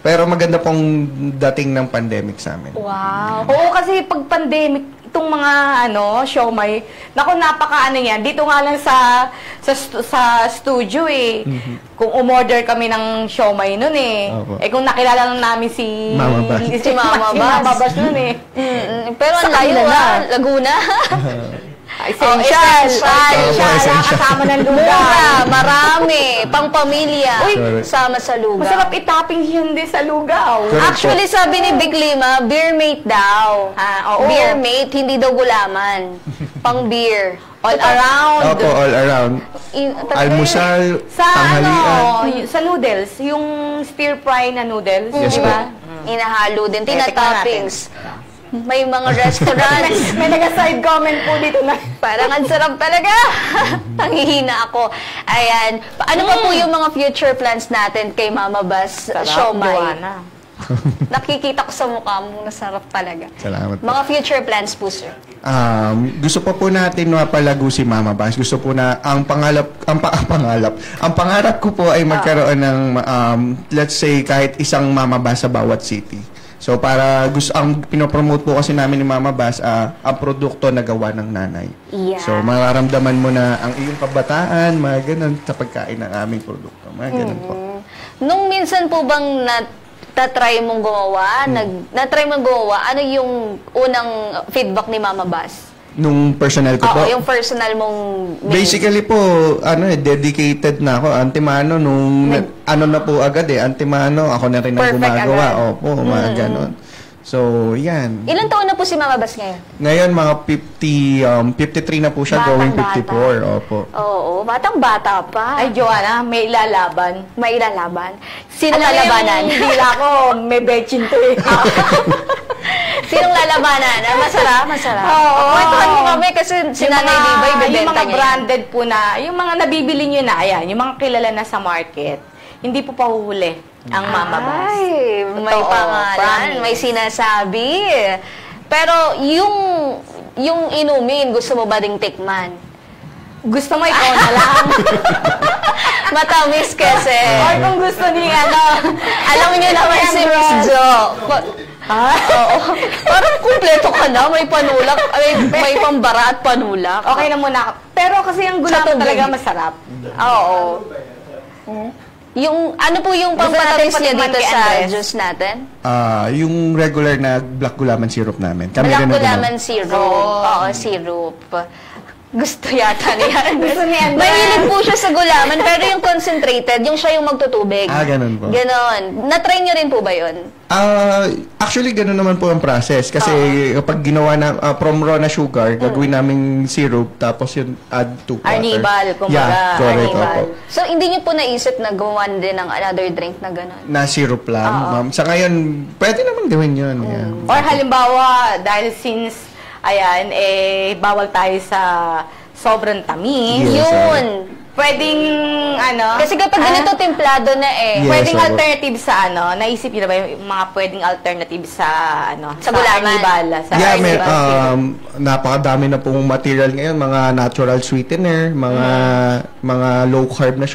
pero maganda pong dating ng pandemic sa amin. Wow. Oo, kasi pag pandemic, itong mga siomay, naku, napaka yan. Dito nga lang sa studio eh. Kung umorder kami ng siomay nun eh. Opo. Kung nakilala lang namin si Mama Bas. si Mama Bas nun eh. Pero ang Sa layo kanila na. Laguna. Essential. Essential. Kasama ng lugaw. Mura, marami, pang pamilya, Uy, sama sa lugaw. Masarap itopping yun din sa lugaw. Correct. Actually, sabi ni Big Lima, beer mate daw. Oo. Beer mate, hindi daw gulaman. Pang beer. All around. Opo, all around. Almusal, Sa tanghalian. sa noodles, yung stir fry na noodles, Yes, di ba? Inahalo din, Tikman tinatoppings. May mga restaurants. May nag-side comment po dito na. Parang ang sarap talaga. Nangihina ako. Ayan. Ano pa po yung mga future plans natin kay Mama Bas Siomai? Joanna. Nakikita ko sa mukha mo, nasarap talaga. Salamat po. Mga future plans po, sir. Gusto pa po natin mapalago si Mama Bas. Gusto po na ang pangarap ko po ay magkaroon ng let's say kahit isang Mama Bas sa bawat city. So para ang pinopromote po kasi namin ni Mama Bas ang produkto na gawa ng nanay. Yeah. So mararamdaman mo na ang iyong kabataan, mga ganun sa pagkain ng aming produkto. Mga ganun po. Nung minsan po bang na-try mong gumawa, na-try mong gumawa, ano yung unang feedback ni Mama Bas? Nung personal ko po. Oo, yung personal mong Basically po, dedicated na ako. Antimano, ano na po agad antimano, ako na rin ang Perfect gumagawa. agad. Opo, mga ganon. So, yan. Ilan taon na po si Mama Bas ngayon? Ngayon, mga 53 na po siya, going 54. Opo. Oo, batang-bata pa. Ay, Joanna, may ilalaban. May ilalaban. Sino Alam mo lalabanan? yung dila ko, may betchin to eh. Sinong lalabanan? Masarap, masarap. Oo. Kwentuhan mo kami kasi si Nanay Diba ibibenta niya. Yung mga branded po na, yung mga nabibili nyo na, ayan, yung mga kilala na sa market, hindi po pahuhuli ang Mama Bas. Ay, may Totoo, pangalan, promise. may sinasabi. Pero yung inumin, gusto mo ba ding tikman? Gusto mo ikaw na lang. Matamis kasi. Or kung gusto ni Alam niyo naman si Miss Jo. Oo. Parang kumpleto ka na. May panulak. May pambara at panulak. Okay na muna. Pero kasi yung Sa gulaman tubig. talaga masarap. Oo. Yung, ano po yung Gusto natin pampatamis niya patikman dito kay sa Andres. juice natin? Yung regular na black gulaman syrup namin. Kami Black rin ang gulaman syrup. Oo, syrup. Gusto yata niya. Gusto ni Andres. Mahilig po siya sa gulaman, pero yung concentrated, yung siya yung magtutubig. ganun po. Ganon. Na-try niyo rin po ba yun? Actually, ganun naman po ang process. Kasi kapag ginawa na, from raw na sugar, gagawin namin syrup, tapos yun add to water. Arnibal, kumbaga. Yeah, correct. Arnibal. Opo. So, hindi niyo po naisip na gumawa din ng another drink na ganon? Na syrup lang, ma'am. Sa ngayon, pwede naman gawin yun. Yeah. Or halimbawa, dahil since, ayan, bawal tayo sa sobrang tamis. Yes, Yun. Pwedeng, Kasi kapag ganito templado na Yes, pwedeng opo. alternative sa naisip niyo na ba yung mga pwedeng alternative sa Sa gulaman. Arnibal, sa Yeah, may, Arnibal. napakadami na pong material ngayon, mga natural sweetener, mga low carb na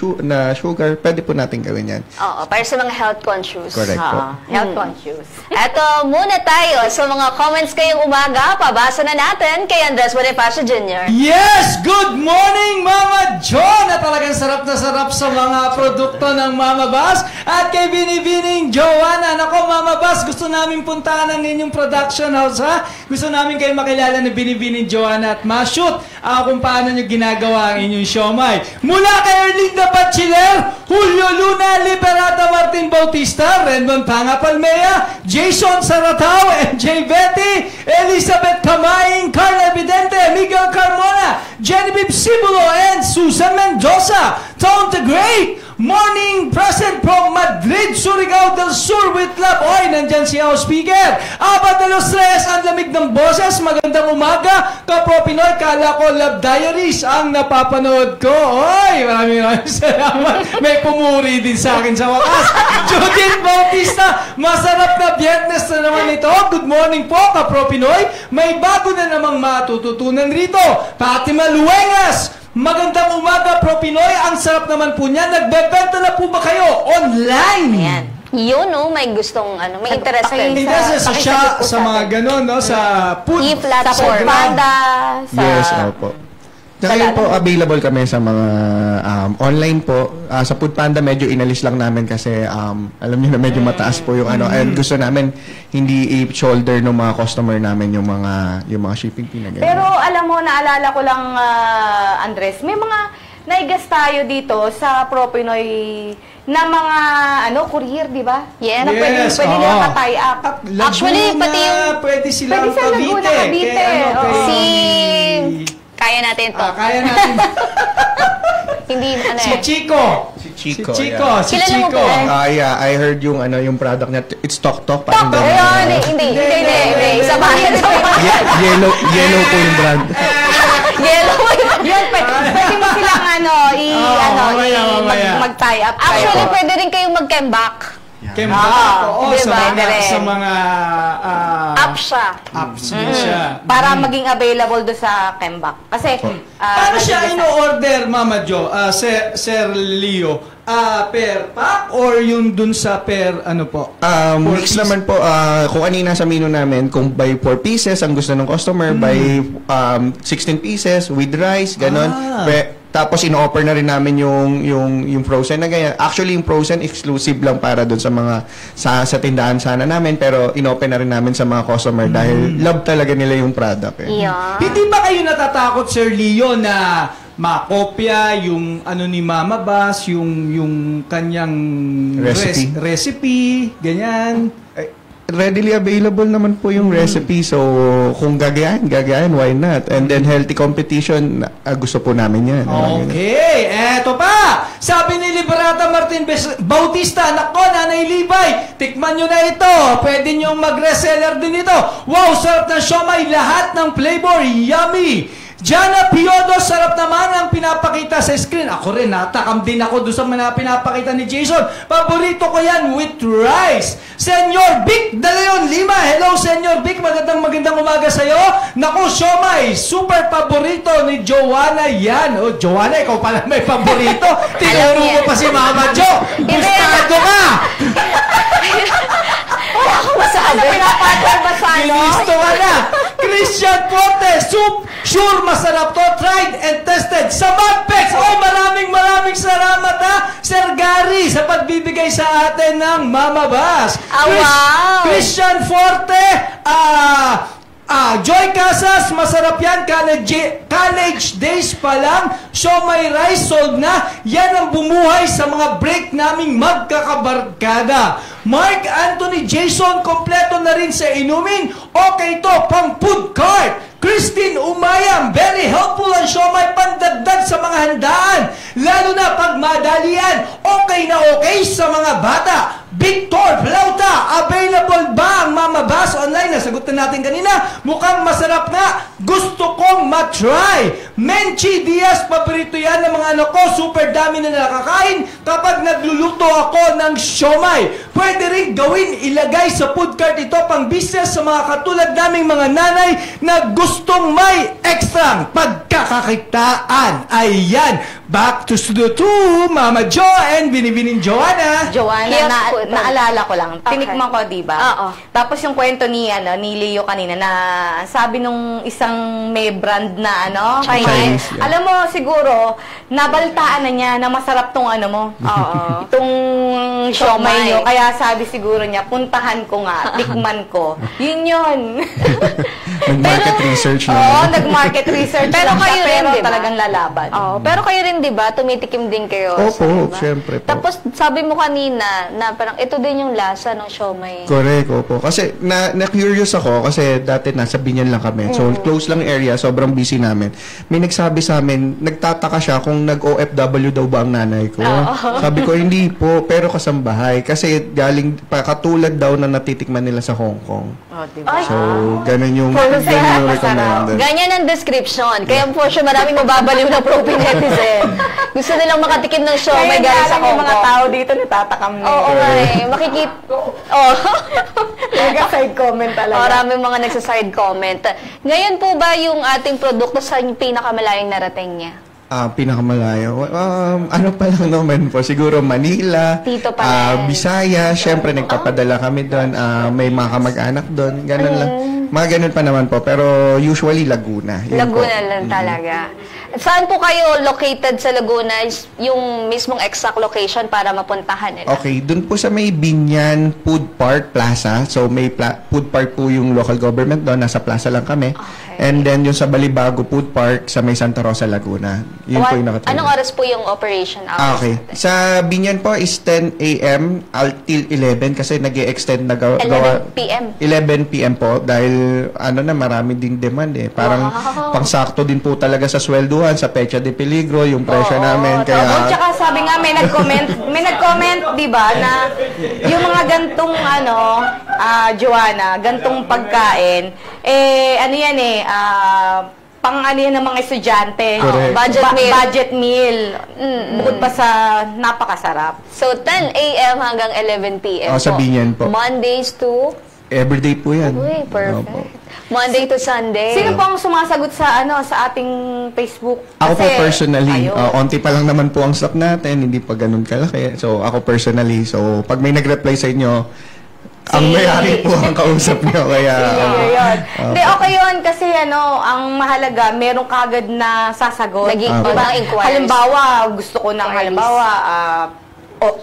sugar, pwede po natin gawin yan. Oo, para sa mga health conscious. Correct po. Health conscious. Eto muna tayo sa mga comments kayong umaga. Pabasa na natin kay Andres Bonifacio Jr. Yes! Good morning, Mama John! Na talagang sarap na sarap sa mga produkto ng Mama Bas. At kay Binibining Joanna, nako Mama Bas, gusto namin puntahan ang inyong production house, ha? Gusto namin kayo makilala ni Binibining Joanna at ma-shoot kung paano nyo ginagawa ang inyong siomai. Mula kay Erlinda Bachiller, Julio Luna, Liberata Martin Bautista, Renmond Panga Palmea, Jason Saratao, MJ Betty, Elizabeth Kamaing, Carla Evidente, Miguel Carmona, Genevieve Sibulo, and Susan Mendoza. Tone the Great, morning present from Madrid, Surigao del Sur with love. Oy, nandyan si House Speaker. Apat na los tres, ang lamig ng boses. Magandang umaga. Kapro Pinoy, kala ko Love Diaries ang napapanood ko. Oy, maraming salamat. May pumuri din sa akin sa wakas. Judith Bautista, masarap na Biyernes na naman ito. Good morning po, Kapro Pinoy. May bago na namang matututunan rito. Fatima Luengas, magandang umaga, Pro Pinoy. Ang sarap naman po niya. Nagbebenta na po ba kayo online? Ayan. Yun, may gustong, may interested. Interest sa siya sa mga ganon, no? Sa food E-platform. Panda, sa Yes, opo. Ngayon po, available kami sa mga online po. Sa Foodpanda, medyo inalis lang namin kasi alam niyo na medyo mataas po yung and gusto namin hindi i-shoulder ng mga customer namin yung mga shipping fee na ganyan. Pero alam mo, naalala ko lang, Andres, may mga naigas tayo dito sa Propinoy na mga courier, di ba? Yes. Na pwede nila pa-tie up. Actually, pati yung... Pwede silang Pwede sa Laguna, Cavite. Kaya natin to. Kaya natin. Hindi, Si Chico. Si Chico. Kilala mo ba? Yeah, I heard yung yung product niya. It's Tok Tok. Tok! Hindi. Isa ba? Yellow po yung brand. Yellow. Yun, pwede mo silang mag-tie up. Actually, pwede rin kayong mag-comeback. Oo, diba? sa mga App siya. apps din siya. Para maging available do sa Kembak. Kasi, Paano siya ino-order, Mama Jo? Sir Leo? Per pack or yung dun sa per po? Mix naman po. Kung kanina sa menu namin, kung by 4 pieces ang gusto ng customer, by 16 pieces with rice, ganon. Tapos ino-offer na rin namin yung frozen na ganyan. Actually, yung frozen exclusive lang para doon sa mga sa tindahan sana namin, pero ino-open na rin namin sa mga customer dahil love talaga nila yung product. Yeah. Hindi ba kayo natatakot, Sir Leo, na makopya yung ni Mama Bas, yung kanyang recipe, ganyan? Readily available naman po yung recipe. So, kung gagayahin, why not? And then, healthy competition, gusto po namin yan. Okay, eto pa! Sabi ni Liberata Martin Bautista, nako, Nanay Libay, tikman nyo na ito. Pwede nyo mag-reseller din ito. Wow, sarap ng siomay, lahat ng flavor, yummy! Jana Piodo, sarap naman ang pinapakita sa screen. Ako rin, natakam din ako doon sa mga pinapakita ni Jason. Paborito ko yan with rice. Senyor Vic De Leon Lima. Hello, Senyor Vic. Magandang umaga sa'yo. Naku, siomay. Super paborito ni Joanna yan. Oh, Joanna, ikaw pala may paborito. Tinuro mo pa si Mama Jo. Gustado ka. wala akong masabi. Pinapatay ba sa Gusto ka na. Christian Forte, sure masarap to, tried and tested sa Magpex. Maraming salamat Sir Gary, sa pagbibigay sa atin ng Mama Bas. Wow! Christian Forte, Joy Casas, masarap yan. College days pa lang. Siomay rice sold na. Yan ang bumuhay sa mga break naming magkakabarkada. Mark Anthony Jason, kompleto na rin sa inumin. Okay to, pang food cart. Christine Umayam, very helpful ang siomay, pandagdag sa mga handaan. Lalo na pag madalian, okay na okay sa mga bata. Victor Flauta, available ba ang Mama Bas online? Nasagot na natin kanina. Mukhang masarap nga. Gusto kong matry. Menchi Diaz, paborito yan ng mga anak ko. Super dami na nakakain kapag nagluluto ako ng siomay. Pwede rin gawin, ilagay sa food cart ito pang business sa mga katulad naming mga nanay na gustong may extra pagkakakitaan. Ayan. Back to Studio 2, Mama Jo and Binibining Joanna. Joanna, naalala ko lang. Tinikman ko, di ba? Oo. Tapos yung kwento ni Leo kanina na sabi nung isang may brand na Chinese. Yeah. Alam mo, siguro, nabaltaan na niya na masarap tong mo. Oo. Itong siomay nyo. Kaya sabi siguro niya, puntahan ko nga, tikman ko. Yun. Nag-market research na. Oo, nag-market research. Pero lang siya, kayo rin, pero di ba? talagang lalaban. Oo, pero kayo rin, di ba? Tumitikim din kayo. Opo, syempre po. Tapos, sabi mo kanina na parang ito din yung lasa ng siomay. Correct, opo. Kasi na-curious ako kasi dati nasa Binyan lang kami. So, close lang area, sobrang busy namin. May nagsabi sa amin, nagtataka siya kung nag-OFW daw ba ang nanay ko. Sabi ko, hindi po, pero kasambahay. Kasi galing, katulad daw na natitikman nila sa Hong Kong. Oh, diba? So, ganun yung recommended. Ganyan ang description. Kaya po siya maraming mababaliw na propin netizen. Gusto nilang makatikim ng siomay galing sa Hong yung mga Kong. tao dito natatakam na. Oo nga eh. Makikita. Oh. Nag-side comment talaga. Maraming mga nagsa-side comment. Ngayon po ba yung ating produkto sa pinakamalayong narating niya? Pinakamalayo. Ano pa lang naman po, siguro Manila, Dito pa rin. Bisaya, syempre nagpapadala kami doon, may mga kamag-anak doon, ganun lang. Mga ganun pa naman po. Pero usually Laguna. Yun Laguna po. lang talaga. Saan po kayo located sa Laguna? Yung mismong exact location para mapuntahan nila? Okay, dun po sa may Binyan Food Park Plaza. So may food park po yung local government doon. Nasa plaza lang kami. Okay. And then yung sa Balibago Food Park sa may Santa Rosa, Laguna. Yun po yung nakatulong. Anong oras po yung operation hours? Okay. Sa Binyan po is 10 a.m. till 11 kasi nag-e-extend na 11 p.m. 11 p.m. po dahil marami ding demand eh. Parang pangsakto din po talaga sa swelduhan, sa pecha de peligro, yung presyo namin. At saka sabi nga, may nag-comment, di ba, na yung mga gantong, Joanna, gantong pagkain, ano yan pang ano yan ng mga estudyante. Correct. Budget meal. Bukod pa sa napakasarap. So, 10 a.m. hanggang 11 p.m. Sa Binyan po. Mondays to? Everyday po yan. Uy, perfect. Opo. Monday to Sunday. Sino po ang sumasagot sa sa ating Facebook? Ako po personally, Ayun. onti pa lang naman po ang stock natin, hindi pa ganun kalaki. So, ako personally, so pag may nag-reply sa inyo, ang may-ari po ang kausap nyo. Kaya, Hindi, okay yun. Kasi ang mahalaga, merong kagad na sasagot. Ibang inquiries. Halimbawa, gusto ko ng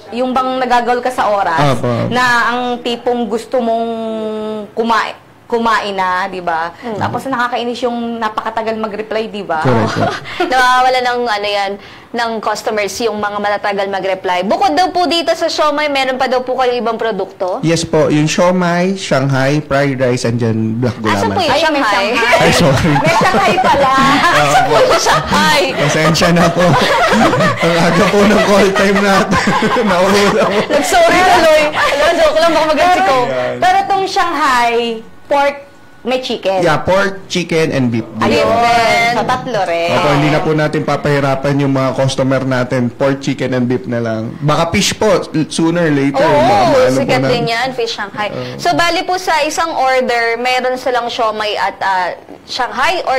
yung bang nagagawal ka sa oras, na ang tipong gusto mong kumain na, di ba? Tapos nakakainis yung napakatagal mag-reply, di ba? Nawawala ng ng customers yung mga matatagal mag-reply. Bukod daw po dito sa siomai, meron pa daw po kayong ibang produkto? Yes po, yung siomai, Shanghai, fried rice, and dyan black Asa po gulaman. yung Shanghai? Ay, sorry. May Shanghai pala. Asa po yung Shanghai? Pasensya na po. Ang aga po ng call time natin. Nauhula po. Nag-sorry tuloy. Joke lang, baka magansi ko. Pero itong Shanghai, pork, may chicken. Yeah, pork, chicken, and beef. Ayun. Then, So, tatlo rin. Opo, hindi na po natin papahirapan yung mga customer natin. Pork, chicken, and beef na lang. Baka fish po, sooner or later. Oo, sikat din yan, fish Shanghai. So, bali po sa isang order, meron silang siomai at Shanghai or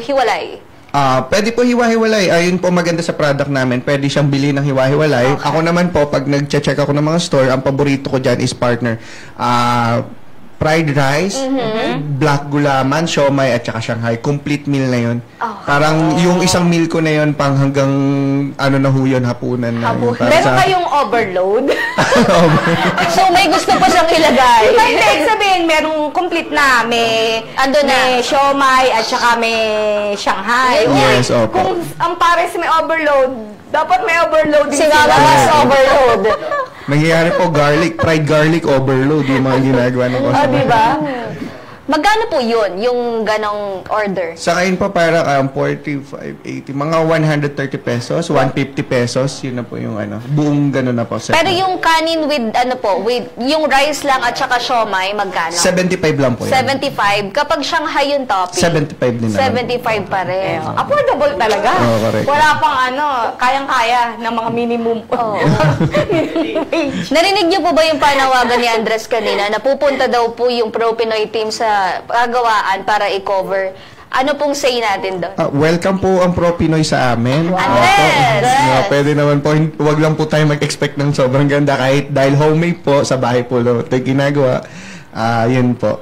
hiwalay? Pwede po hiwa-hiwalay. Ayun po maganda sa product namin. Pwede siyang bili ng hiwa-hiwalay. Ako naman po, pag nag-check ako ng mga store, ang paborito ko dyan is partner. Fried rice, black gulaman, siomai, at saka Shanghai. Complete meal na yun. Parang yung isang meal ko na yun, pang hanggang na ho yun, hapunan na. Yun. Meron kayong overload? So, may gusto pa siyang ilagay. Hindi, sabihin, merong complete na. May siomai at saka may Shanghai. Yes, opo. Kung ang pares may overload, dapat may overload din Sila mas overload. Nangyayari po fried garlic overload yung mga ginagawa ng customer. Diba? Magkano po yun, yung ganong order? Sa kain po para 45, 80, mga 130 pesos, 150 pesos, yun na po yung buong gano'n na po. Pero yung kanin with, with yung rice lang at saka siomai, magkano? 75 lang po yan. 75. Kapag Shanghai yung topping? 75 din naman. 75 pa rin. Affordable talaga. Oo, correct. Wala pang kayang-kaya ng mga minimum. Minimum wage. Narinig niyo po ba yung panawagan ni Andres kanina? Napupunta daw po yung Pro-Pinoy team sa pagawaan para i-cover. Ano pong say natin doon? Welcome po ang Pro-Pinoy sa amin. Andres! Pwede naman po, wag lang po tayo mag-expect ng sobrang ganda kahit dahil homemade po sa bahay po ito ginagawa. Yun po.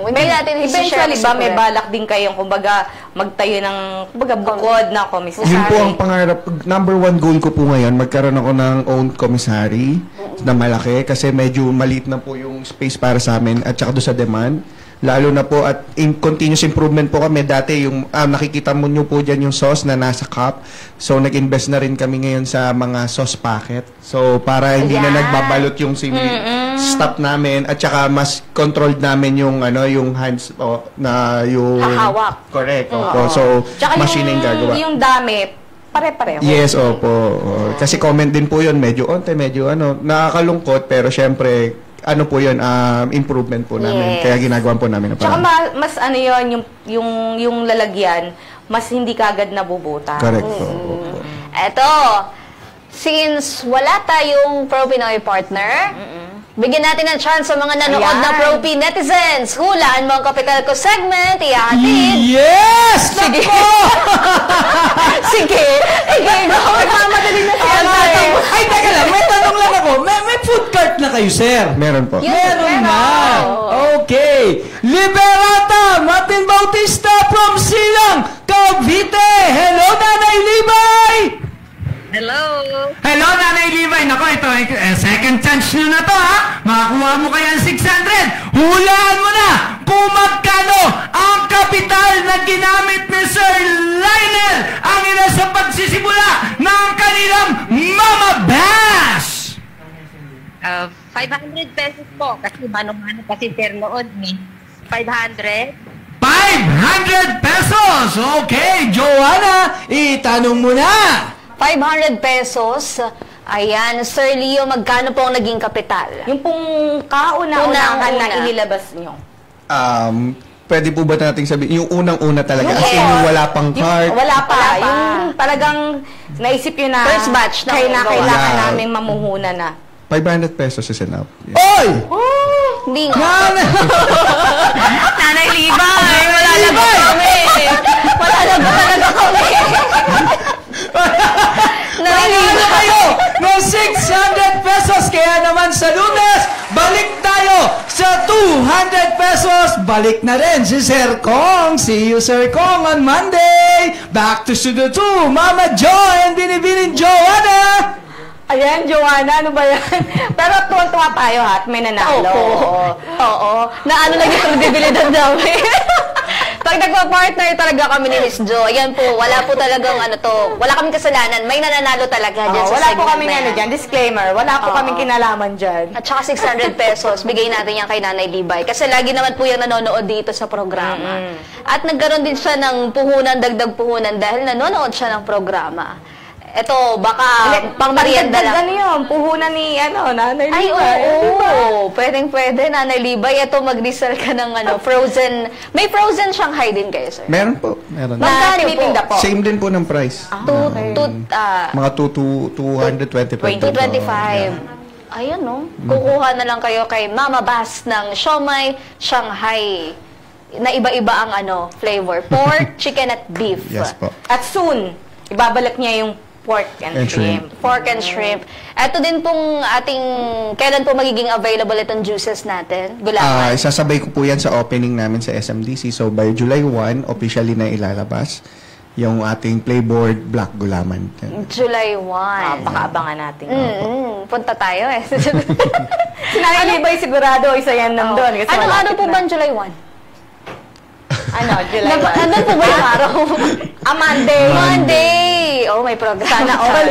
May natin Eventually ba may balak din kayong kumbaga magtayo ng bukod na commissary? Yun po ang pangarap. Number one goal ko po ngayon, magkaroon ako ng own commissary na malaki kasi medyo maliit na po yung space para sa amin at saka doon sa demand. Lalo na po at in continuous improvement po kami. Dati yung nakikita mo nyo po dyan yung sauce na nasa cup. So nag-invest na rin kami ngayon sa mga sauce packet. So para hindi na nagbabalot yung stop namin at saka mas controlled namin yung yung hands na yung hahawak. Correct. Opo. So tsaka machine yung gagawa. Yung dami pare-pareho. Yes, opo. Kasi comment din po yun, medyo nakakalungkot pero syempre po yun, improvement po namin. Kaya ginagawa po namin. Tsaka mas yung lalagyan, mas hindi kagad nabubuta. Correct po. Eto, since wala tayong Pro-Pinoy partner, bigyan natin ng chance sa mga nanood na Pro-P netizens. Hulaan mo ang Kapital Ko segment, ihatid. Yes! Sige. Sige. Nagmamadali na siya. Ay, teka lang. May tanong lang ako. May food cart na kayo, sir? Meron po. Meron na. Okay. Liberata Martin Bautista from Silang, Cavite. Hello, Nanay Libay! Hello! Hello, Nanay Libay. Nako, ito, second chance nyo na to, ha? Makakuha mo kaya ang 600. Hulaan mo na kung magkano ang kapital na ginamit ni Sir Lionel ang ina sa pagsisimula ng kanilang Mama Bash! 500 pesos po. Kasi mano-mano kasi sir noon eh. 500? 500 pesos! Okay, Joanna, itanong mo na! 500 pesos. Ayan, Sir Leo, magkano po ang naging kapital? Yung pong kauna-unahan na Unang-una. inilabas nyo. Pwede po ba nating sabihin, yung unang-una talaga, Yung as in yung wala pang cart. Wala pa. Wala pa. Yung talagang naisip yun na First batch na kailangan Yeah. namin mamuhuna na. 500 pesos is enough. Yeah. Oy! Hindi nga. Nanay Libay! Wala lang po kami. Wala lang po talaga kami. Nanalo kayo ng 600 pesos. Kaya naman sa Lunes, balik tayo sa 200 pesos. Balik na rin si Sir Kong. See you, Sir Kong, on Monday. Back to Studio 2, Mama Jo and Binibining Joanna. Ayan, Joanna, ano ba yan? Pero tuwan-tuwa tayo ha, at may nanalo. Oo. Na ano lang yung kredibilidad namin. Pag nagpa-partner talaga kami ni Miss Jo, ayan po, wala po talagang wala kaming kasalanan. May nananalo talaga dyan sa Wala po segment kami na yan. dyan, disclaimer, wala po kaming kinalaman dyan. At saka 600 pesos, bigay natin yan kay Nanay Libay. Kasi lagi naman po yung nanonood dito sa programa. At nagkaroon din siya ng puhunan, dagdag puhunan dahil nanonood siya ng programa. Ito, baka pang merienda lang. Ano yun, puhunan ni Nanay Ay, Libay. oo. Pwedeng-pwede, Nanay Libay. Ito, mag-resell ka ng frozen. May frozen Shanghai din kayo, sir? Meron po. Meron. Na Magkano tinitinda po. Same din po ng price. Mga 225 po. 225. Ayun, no? Kukuha na lang kayo kay Mama Bass ng Siomai Shanghai na iba-iba ang flavor. Pork, chicken, at beef. Yes po. At soon, ibabalik niya yung pork and shrimp. Pork and shrimp. Ito din pong kailan po magiging available itong juices natin? Gulaman. Isasabay ko po yan sa opening namin sa SMDC. So, by July 1, officially na ilalabas yung ating Playboard Black Gulaman. July 1. Pakaabangan natin. Punta tayo eh. Si Nanay Libay sigurado isa yan nandun. Kasi Anong araw malapit po na. ba ang July 1? July 1. Nandun po ba yung araw? Monday. Monday! Oh, may program. Sana all.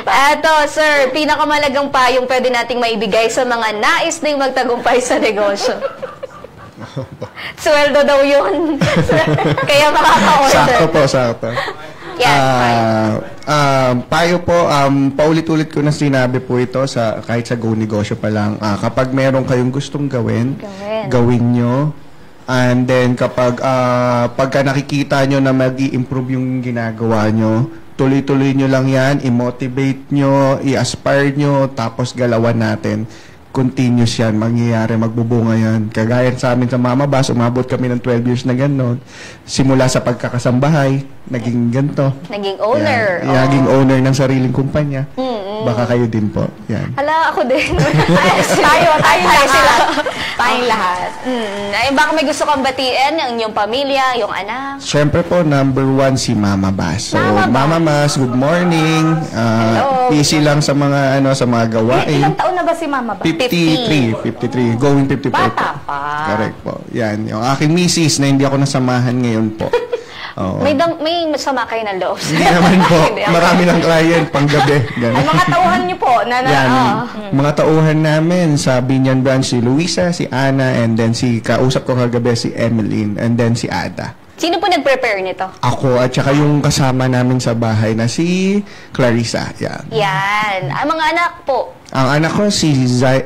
Eto, sir, pinakamalagang payong pwede nating maibigay sa mga nais na magtagumpay sa negosyo. Sweldo daw yun. Kaya makaka-order. Sakto po, sakto. Yes, Payo po, paulit-ulit ko na sinabi po ito kahit sa Go Negosyo pa lang. Kapag meron kayong gustong gawin. Gawin nyo. And then pagka nakikita nyo na mag-i-improve yung ginagawa nyo, tuloy-tuloy nyo lang yan, i-motivate nyo, i-aspire nyo, tapos galawan natin. Continuous yan, mangyayari, magbubunga yan. Kagaya sa amin sa Mama Bass, umabot kami ng 12 years na gano'n. Simula sa pagkakasambahay, naging ganito. Naging owner. Yan. Naging owner ng sariling kumpanya. Baka kayo din po. Yan. Hala, ako din. Tayong lahat. Ay, baka may gusto kang batiin, yung inyong pamilya, yung anak. Siyempre po, number 1 si Mama Bass. So, Mama Bass, good morning. Easy lang sa mga sa mga gawain. Ilang taon na ba si Mama Bass? 53. Going 54 Bata po. pa. Correct po. Yan. Yung aking misis na hindi ako nasamahan ngayon po. Oo. May masama kayo ng loob. Hindi naman po. Marami ng client panggabi. Ganun. Ay, mga tauhan niyo po. Yan. Mga tauhan namin sa Binyan Branch, si Luisa, si Ana, and then kausap ko kagabi si Emeline, and then si Ada. Sino po nag-prepare nito? Ako at saka yung kasama namin sa bahay na si Clarissa. Yan. Yan. Ang mga anak po. Ang anak ko si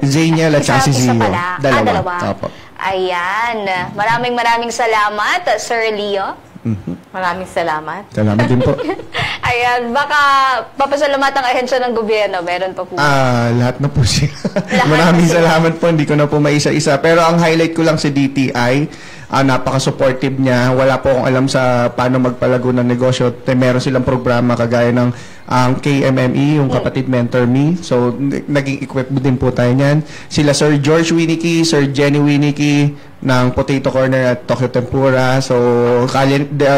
Zaniel at saka si Isa Zio. pala. Dalawa. Opo. Ayan. Maraming salamat, Sir Leo. Maraming salamat. Salamat din po. Ayan, baka papasalamat ang ahensya ng gobyerno. Meron pa po. Lahat na po siya. Maraming salamat po. Hindi ko na po maisa-isa. Pero ang highlight ko lang si DTI. Napaka-supportive niya. Wala po akong alam sa paano magpalago ng negosyo. Meron silang programa kagaya ng ang KMME, yung Kapatid Mentor Me. So, naging equipped din po tayo niyan. Sila Sir George Winnicky, Sir Jenny Winnicky ng Potato Corner at Tokyo Tempura. So,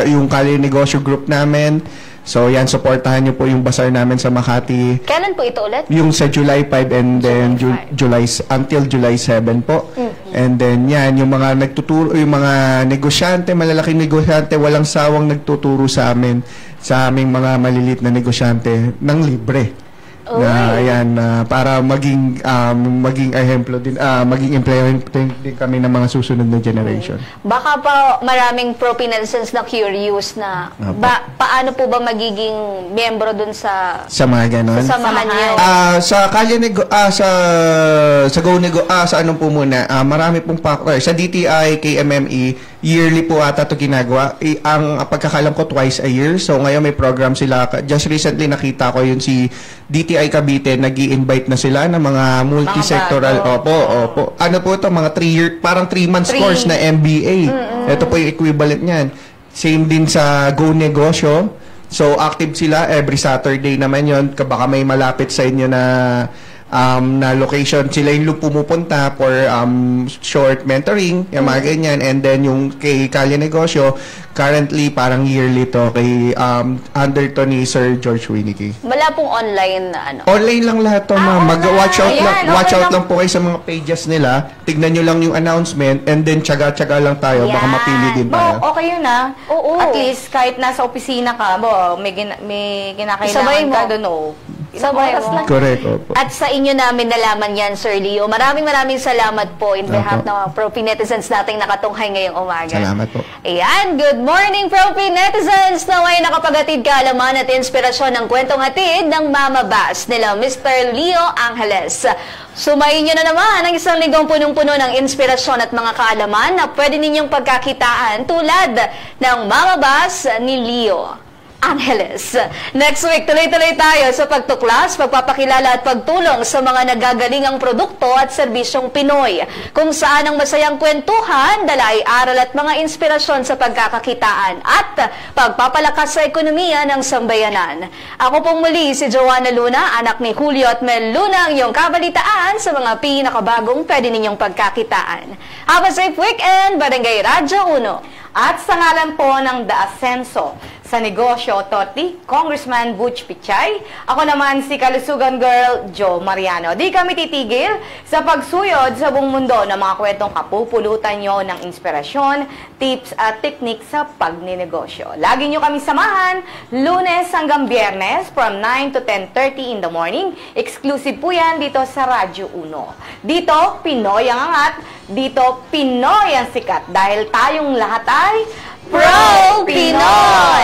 yung Kali Negosyo Group namin. So, yan, supportahan niyo po yung bazaar namin sa Makati. Kailan po ito ulit? Yung sa July 5 and then until July 7 po. And then yan, yung mga nagtuturo, yung mga negosyante, malalaking negosyante, walang sawang nagtuturo sa amin, sa aming mga maliliit na negosyante ng libre. Na yan, para maging ehemplo din, maging implement din kami ng mga susunod na generation. Baka pa maraming pro-Pinelsons na curious na paano po ba magiging miyembro dun sa mga ganon? sa samahan niyo? Sa sa anong po muna, marami pong factor. Sa DTI, KMME, yearly po ata ito ginagawa. Ang pagkakalam ko, twice a year. So, ngayon may program sila. Just recently, nakita ko yun si DTI Cavite, nag-i-invite na sila ng mga multi-sectoral. Opo. Ano po ito? Mga 3-year, parang 3 months course na MBA. Ito po yung equivalent niyan. Same din sa Go Negosyo. So, active sila every Saturday naman yon. Baka may malapit sa inyo na location, sila yung pumupunta for short mentoring, yung mga ganyan. And then yung kay Kali Negosyo, currently parang yearly to kay under to ni Sir George Winnicky. Wala pong online na ano? Online lang lahat to, ma'am. Mag-watch out lang po kayo sa mga pages nila. Tignan nyo lang yung announcement and then tsaga-tsaga lang tayo. Baka mapili din tayo. Okay yun Oo. At least kahit nasa opisina ka, may kinakailangan ka doon. Sabay mo. Correct, opo. At sa inyo namin nalaman yan, Sir Leo. Maraming salamat po in behalf ng mga pro-Netizens nating nakatunghay ngayong umaga. Salamat po. Ayan, good morning pro-Netizens! Naway nakapagatid kaalaman at inspirasyon ng kwentong hatid ng Mama Bass nila Mr. Leo Angeles. Sumayin nyo na naman ang isang linggong punong-puno ng inspirasyon at mga kaalaman na pwede ninyong pagkakitaan tulad ng Mama Bass ni Leo Angeles. Next week, tuloy-tuloy tayo sa pagtuklas, pagpapakilala at pagtulong sa mga nagagalingang produkto at serbisyong Pinoy, kung saan ang masayang kwentuhan, dala ay aral at mga inspirasyon sa pagkakakitaan at pagpapalakas sa ekonomiya ng sambayanan. Ako pong muli si Joanna Luna, anak ni Julio at Mel Luna, ang iyong kabalitaan sa mga pinakabagong pwede ninyong pagkakitaan. Have a safe weekend, Barangay Radyo 1. At sa ngalan po ng The Ascenso sa Negosyo Authority, Congressman Butch Pichay, ako naman si Kalusugan Girl, Jo Mariano. Di kami titigil sa pagsuyod sa buong mundo ng mga kwentong kapupulutan nyo ng inspirasyon, tips at teknik sa pagninegosyo. Lagi nyo kami samahan, Lunes hanggang Biyernes from 9 to 10:30 in the morning. Exclusive po yan dito sa Radyo 1. Dito, Pinoy ang angat. Dito, Pinoy ang sikat. Dahil tayong lahat ay Pro-Pinoy!